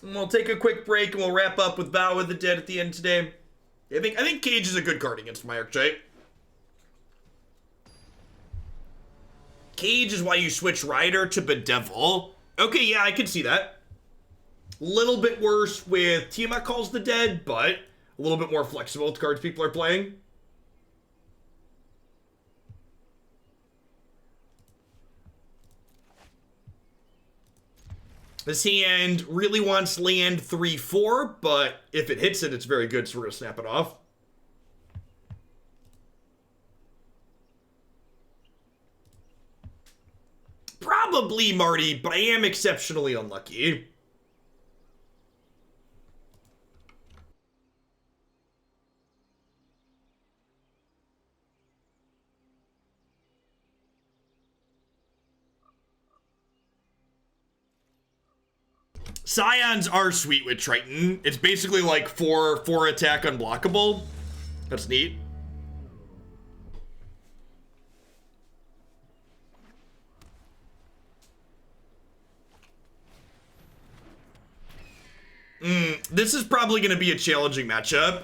And we'll take a quick break and we'll wrap up with Vow of the Dead at the end today. I think Cage is a good card against Mire Triton. Cage is why you switch Rider to Bedevil. Okay, yeah, I can see that. Little bit worse with Tiamat Calls the Dead, but a little bit more flexible with cards people are playing. This hand really wants land 3/4, but if it hits it, it's very good, so we're gonna snap it off. Probably Marty, but I am exceptionally unlucky. Scions are sweet with Triton. It's basically like 4 attack unblockable. That's neat. This is probably going to be a challenging matchup.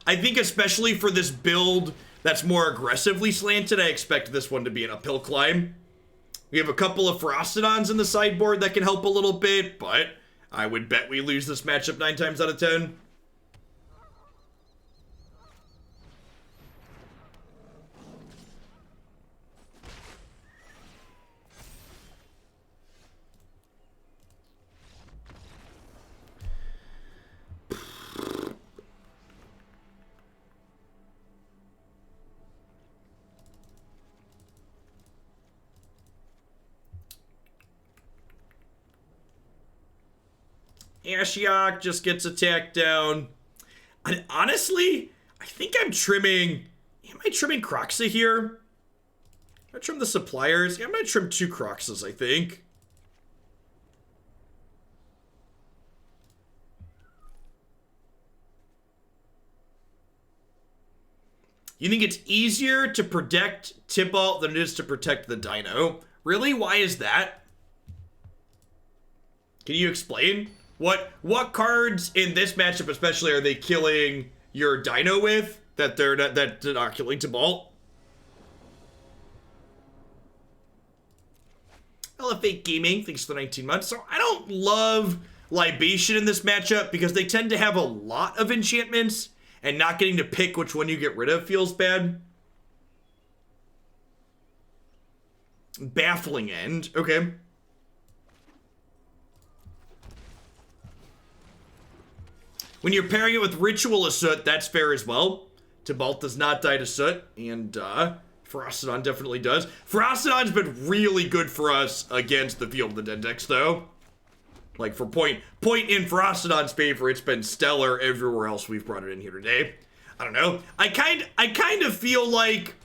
I think especially for this build that's more aggressively slanted, I expect this one to be an uphill climb. We have a couple of Ferocidons in the sideboard that can help a little bit, but I would bet we lose this matchup 9 times out of 10. Ashiok just gets attacked down. And honestly, I think I'm trimming... Am I trimming Kroxa here? I trim the suppliers. Yeah, I'm gonna trim 2 Kroxas, I think. You think it's easier to protect Tibalt than it is to protect the Dino? Really? Why is that? Can you explain? What cards in this matchup especially are they killing your Dino with that they're not killing Tibalt? LFA Gaming, thanks for the 19 months. So I don't love Libation in this matchup because they tend to have a lot of enchantments, and not getting to pick which one you get rid of feels bad. Baffling End, okay. When you're pairing it with Ritual of Soot, that's fair as well. Tibalt does not die to Soot, and Ferocidon definitely does. Ferocidon's been really good for us against the Field of the Dead decks, though. Like, for point in Ferocidon's favor, it's been stellar everywhere else we've brought it in here today. I don't know. I kind of feel like,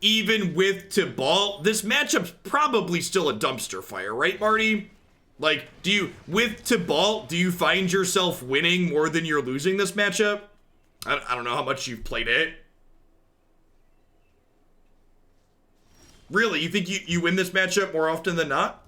even with Tibalt, this matchup's probably still a dumpster fire, right, Marty? Like, with Tibalt, do you find yourself winning more than you're losing this matchup? I don't know how much you've played it. Really, you think you win this matchup more often than not?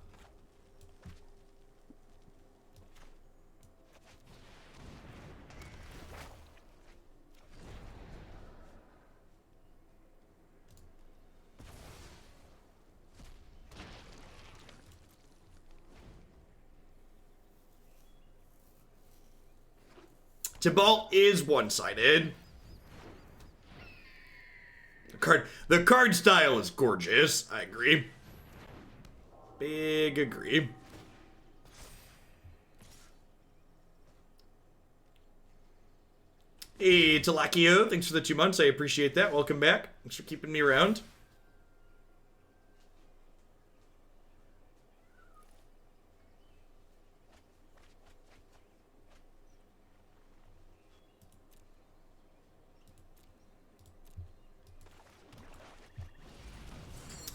Tibalt is one-sided. The card style is gorgeous. I agree. Big agree. Hey, Talakio, thanks for the 2 months. I appreciate that. Welcome back. Thanks for keeping me around.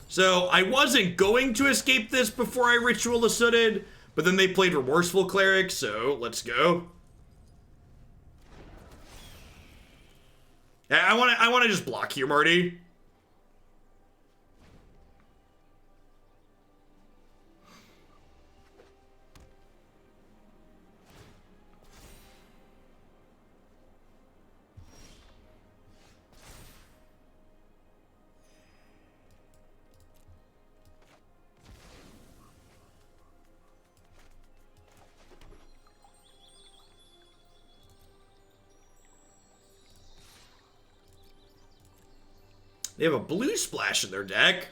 So, I wasn't going to escape this before I Ritual of Sooted, but then they played Remorseful Cleric, so let's go. I want to just block here, Marty. They have a blue splash in their deck.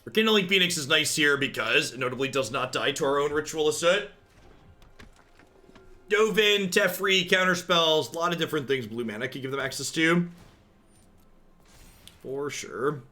Rekindling Phoenix is nice here because it notably does not die to our own Ritual of Soot. Dovin, Teferi, counterspells, a lot of different things blue mana can give them access to. For sure.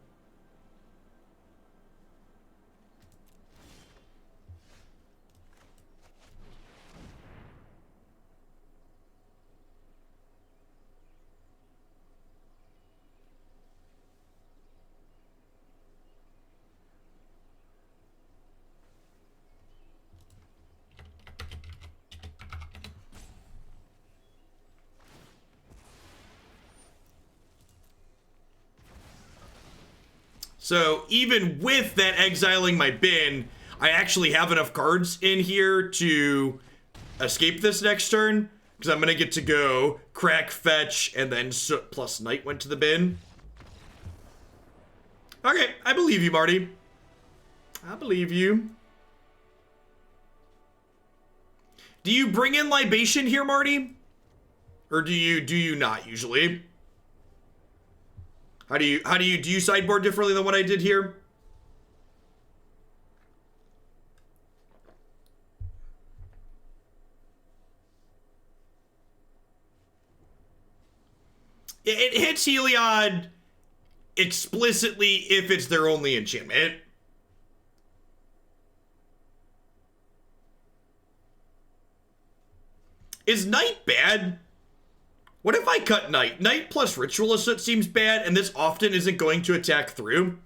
So even with that exiling my bin, I actually have enough cards in here to escape this next turn. Because I'm going to get to go crack, fetch, and then Soot plus Night went to the bin. Okay, I believe you, Marty. I believe you. Do you bring in Libation here, Marty? Or do you not usually? Do you sideboard differently than what I did here? It hits Heliod explicitly if it's their only enchantment. Is Night bad? What if I cut Night? Night plus Ritual of Soot seems bad, and this often isn't going to attack through.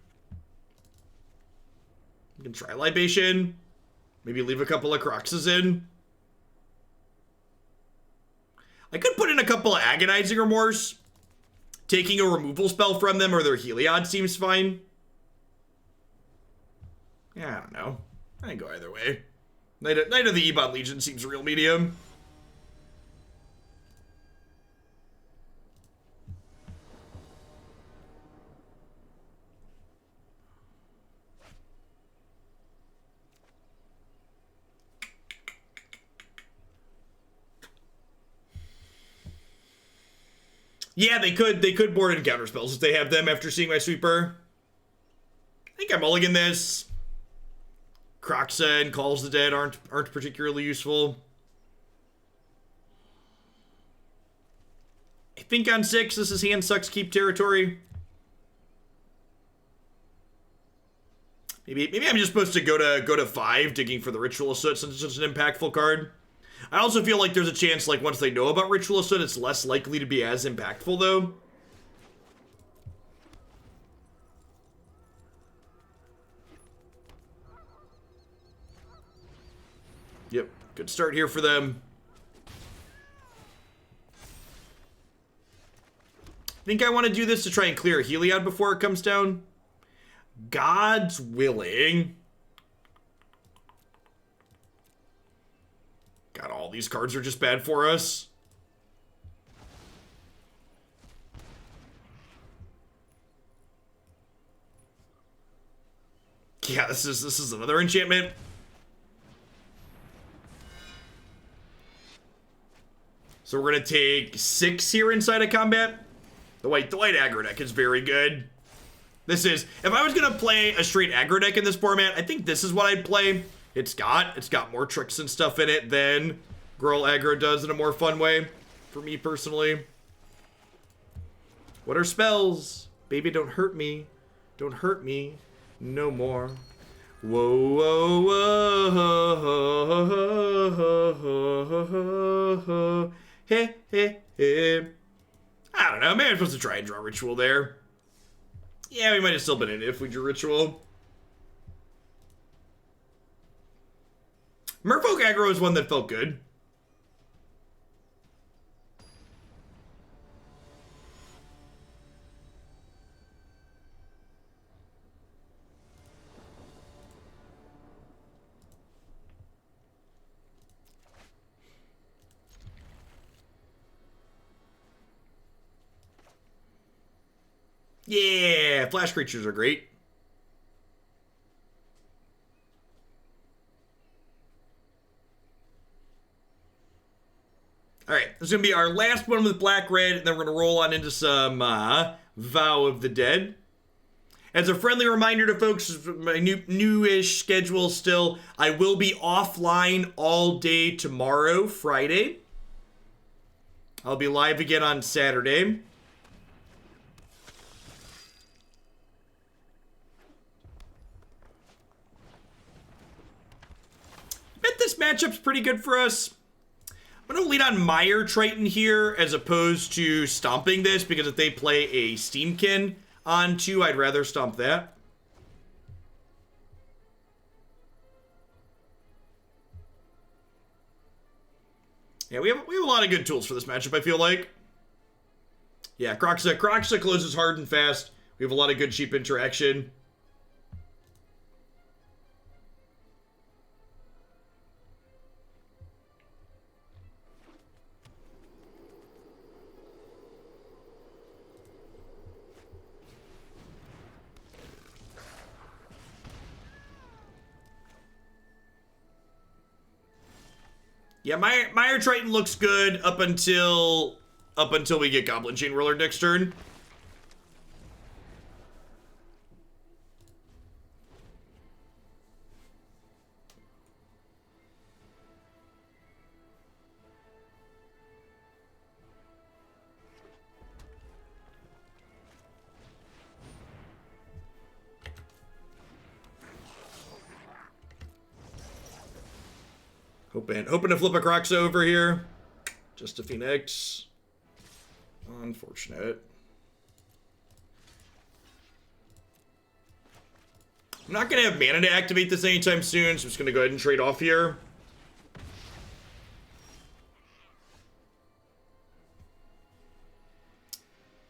You can try Libation. Maybe leave a couple of Kroxas in. I could put in a couple of Agonizing Remorse. Taking a removal spell from them or their Heliod seems fine. Yeah, I don't know. I can go either way. Knight of the Ebon Legion seems real medium. Yeah, they could board in counter spells if they have them after seeing my sweeper. I think I mulligan this. Kroxa and Calls the Dead aren't particularly useful. I think on 6 this is hand sucks keep territory. Maybe I'm just supposed to go to 5 digging for the Ritual of Soot since it's such an impactful card. I also feel like there's a chance, like, once they know about Ritual of Soot, it's less likely to be as impactful, though. Yep, good start here for them. Think I want to do this to try and clear a Heliod before it comes down? God's willing. God, all these cards are just bad for us. Yeah, this is another enchantment. So we're gonna take 6 here inside of combat. The white aggro deck is very good. This is, if I was gonna play a straight aggro deck in this format, I think this is what I'd play. It's got more tricks and stuff in it than Girl aggro does in a more fun way, for me personally. What are spells? Baby, don't hurt me. Don't hurt me no more. Whoa, whoa, whoa. Hey, hey, hey. I don't know, maybe I'm supposed to try and draw Ritual there. Yeah, we might have still been in it if we drew Ritual. Merfolk aggro is one that felt good. Yeah, flash creatures are great. Alright, this is going to be our last one with black-red, and then we're going to roll on into some Vow of the Dead. As a friendly reminder to folks, my new-ish schedule still, I will be offline all day tomorrow, Friday. I'll be live again on Saturday. Bet this matchup's pretty good for us. I'm going to lead on Mire Triton here as opposed to stomping this, because if they play a Steamkin on 2, I'd rather stomp that. Yeah, we have a lot of good tools for this matchup, I feel like. Yeah, Kroxa closes hard and fast. We have a lot of good cheap interaction. Yeah, Mire Triton looks good up until we get Goblin Chain Whirler next turn. Hoping to flip a Kroxa over here. Just a Phoenix. Unfortunate. I'm not going to have mana to activate this anytime soon, so I'm just going to go ahead and trade off here.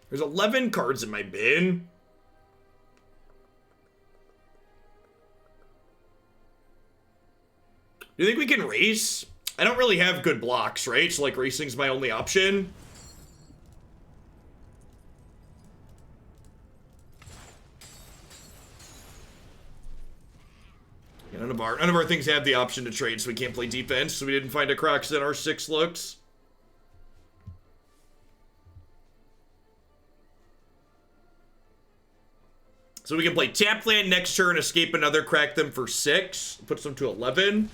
There's 11 cards in my bin. Do you think we can race? I don't really have good blocks, right? So, like, racing's my only option. Yeah, none of our things have the option to trade, so we can't play defense. So we didn't find a Kroxa in our 6 looks. So we can play tap land next turn, escape another, crack them for 6, puts them to 11.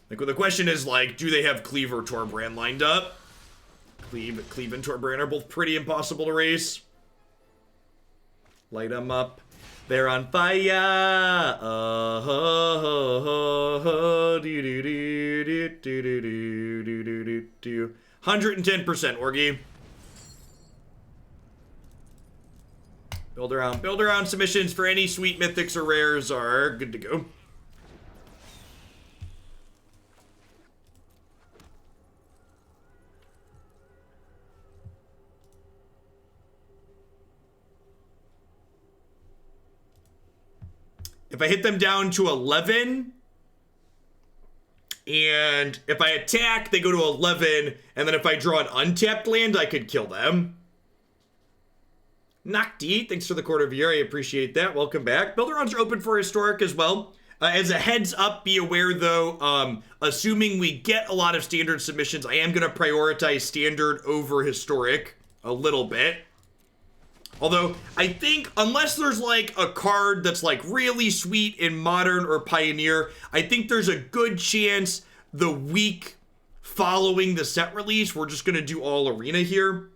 Like, well, the question is, like, do they have Cleave or Torbrand lined up? Cleave and Torbrand are both pretty impossible to race. Light them up. They're on fire. Oh, ho, ho, ho, ho. Do, do, do, do, do, do, do, do, do, do, do. 110%, Orgy. Build around submissions for any sweet mythics or rares are good to go. If I hit them down to 11, and if I attack, they go to 11, and then if I draw an untapped land, I could kill them. Nocti, thanks for the quarter of a year. I appreciate that. Welcome back. Build-arounds are open for Historic as well. As a heads up, be aware though, assuming we get a lot of standard submissions, I am going to prioritize standard over Historic a little bit. Although, I think, unless there's like a card that's like really sweet in Modern or Pioneer, I think there's a good chance the week following the set release, we're just going to do all Arena here.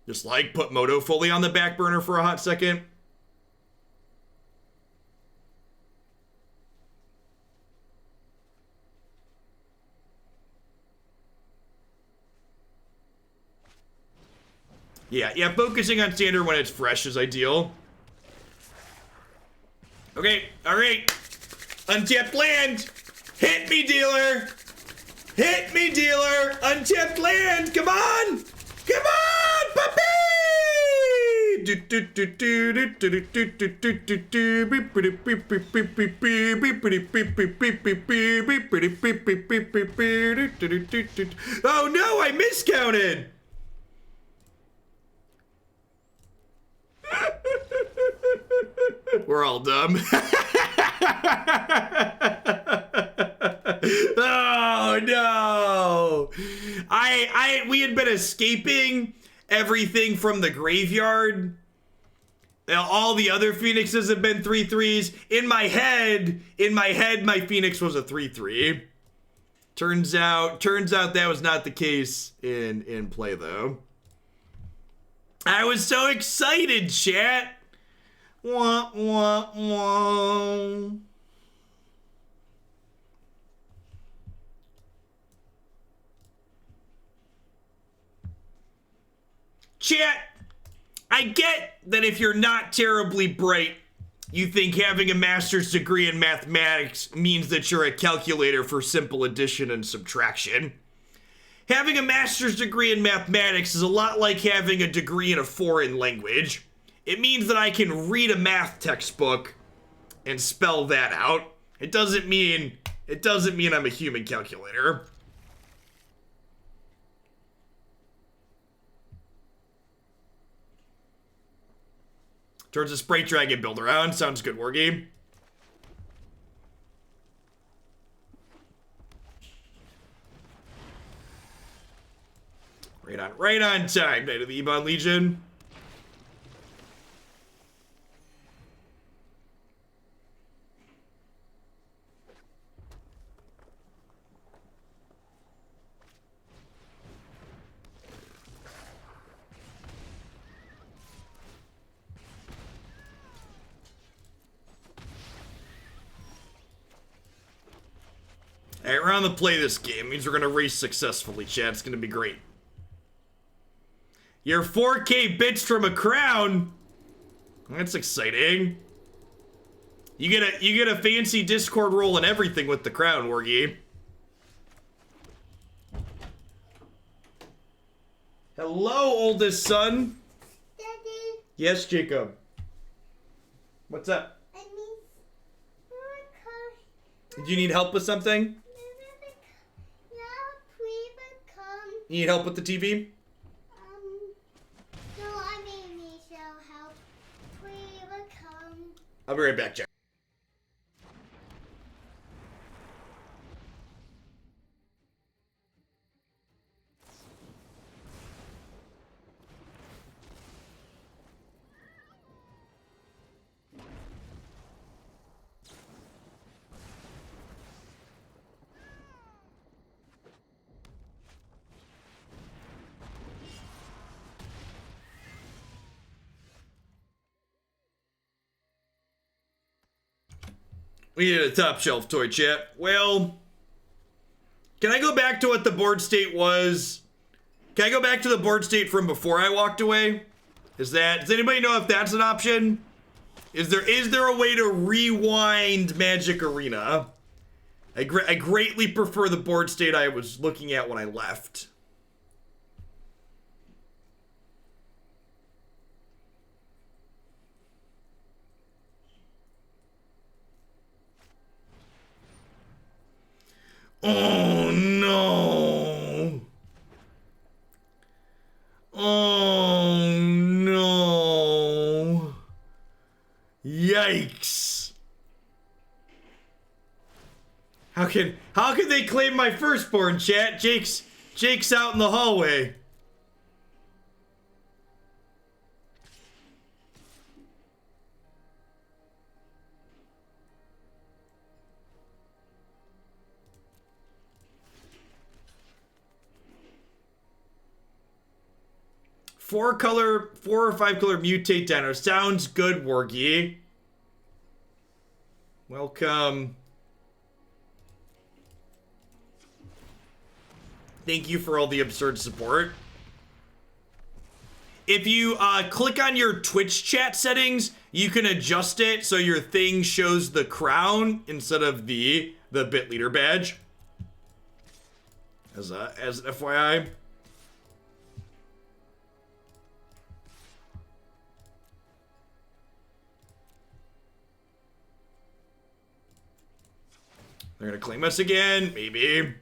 Just like put Moto fully on the back burner for a hot second. Yeah, focusing on standard when it's fresh is ideal. Okay, alright. Untapped land! Hit me, dealer! Hit me, dealer! Untapped land! Come on! Come on, puppy! Oh no, I miscounted! We're all dumb. Oh no! We had been escaping everything from the graveyard. Now, all the other Phoenixes have been 3/3s. In my head, my Phoenix was a 3/3. Turns out that was not the case in play though. I was so excited, chat. Wah, wah, wah. Chat, I get that if you're not terribly bright, you think having a master's degree in mathematics means that you're a calculator for simple addition and subtraction. Having a master's degree in mathematics is a lot like having a degree in a foreign language. It means that I can read a math textbook and spell that out. It doesn't mean I'm a human calculator. Towards a Sprite Dragon build around. Sounds good, war game. Right on time, Knight of the Ebon Legion. Alright, we're on the play this game. It means we're gonna race successfully, chat. It's gonna be great. You're 4K bits from a crown. That's exciting. You get a fancy Discord role and everything with the crown, Wargy. Hello, oldest son.
Daddy,
Yes, Jacob. What's up?
I need more
Do you need help with something? You need help with the TV?
No, I may need some help. We will come.
I'll be right back, Jack. We need a top shelf toy, chat. Well, can I go back to what the board state was? Can I go back to the board state from before I walked away? Does anybody know if that's an option? Is there a way to rewind Magic Arena? I greatly prefer the board state I was looking at when I left. Oh no. Oh no. Yikes. How can they claim my firstborn, chat? Jake's out in the hallway. Four or five color mutate dino. Sounds good, Wargy. Welcome. Thank you for all the absurd support. If you click on your Twitch chat settings, you can adjust it so your thing shows the crown instead of the bit leader badge. As an FYI. They're gonna claim us again, maybe.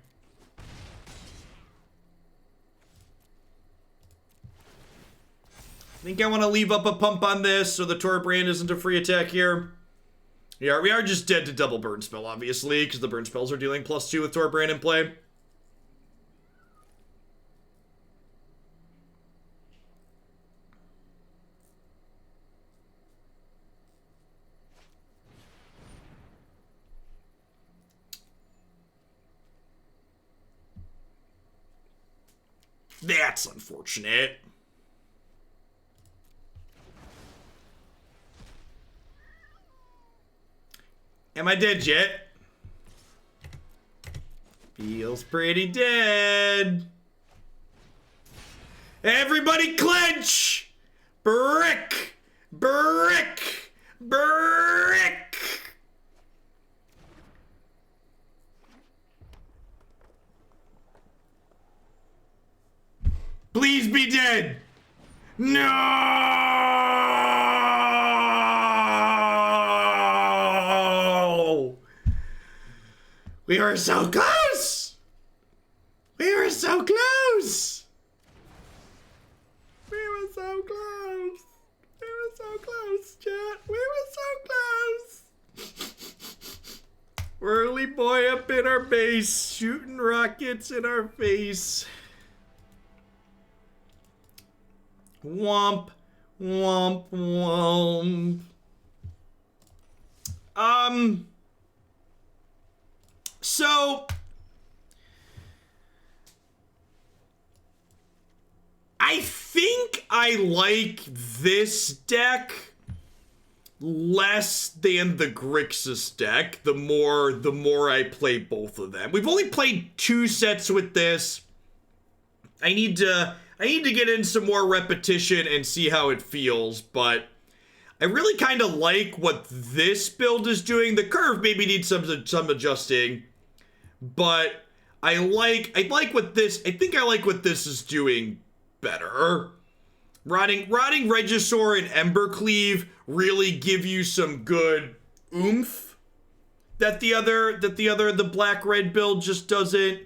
I think I want to leave up a pump on this so the Tor brand isn't a free attack here. Yeah, we are just dead to double burn spell, obviously, because the burn spells are dealing +2 with Tor brand in play. That's unfortunate. Am I dead yet? Feels pretty dead. Everybody clench! Brick! Brick! Brick! Please be dead! No! We were so close! We were so close! We were so close! We were so close, chat! We were so close! Whirly boy up in our base, shooting rockets in our face. Womp, womp, womp. So I think I like this deck less than the Grixis deck the more I play both of them. We've only played 2 sets with this. I need to get in some more repetition and see how it feels, but I really kind of like what this build is doing. The curve maybe needs some adjusting, but I like what this. I think I like what this is doing better. Rotting Regisaur and Embercleave really give you some good oomph that the black-red build just doesn't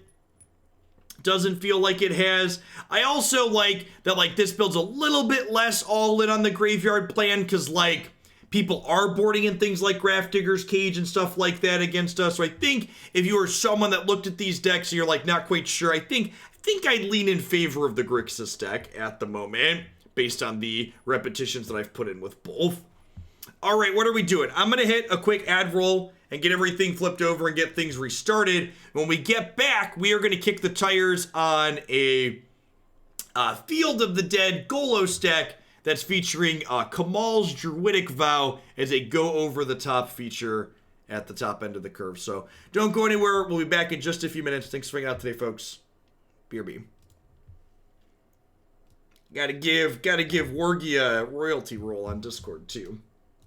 feel like it has. I also like that, like, this build's a little bit less all in on the graveyard plan, because, like, people are boarding in things like Grafdigger's Cage and stuff like that against us. So I think if you are someone that looked at these decks and you're, like, not quite sure, I think I'd lean in favor of the Grixis deck at the moment, based on the repetitions that I've put in with both. All right, what are we doing? I'm going to hit a quick ad roll and get everything flipped over and get things restarted. When we get back, we are going to kick the tires on a Field of the Dead Golos deck that's featuring Kamal's Druidic Vow as a go-over-the-top feature at the top end of the curve. So don't go anywhere. We'll be back in just a few minutes. Thanks for hanging out today, folks. BRB. Gotta give Wargy a royalty roll on Discord, too.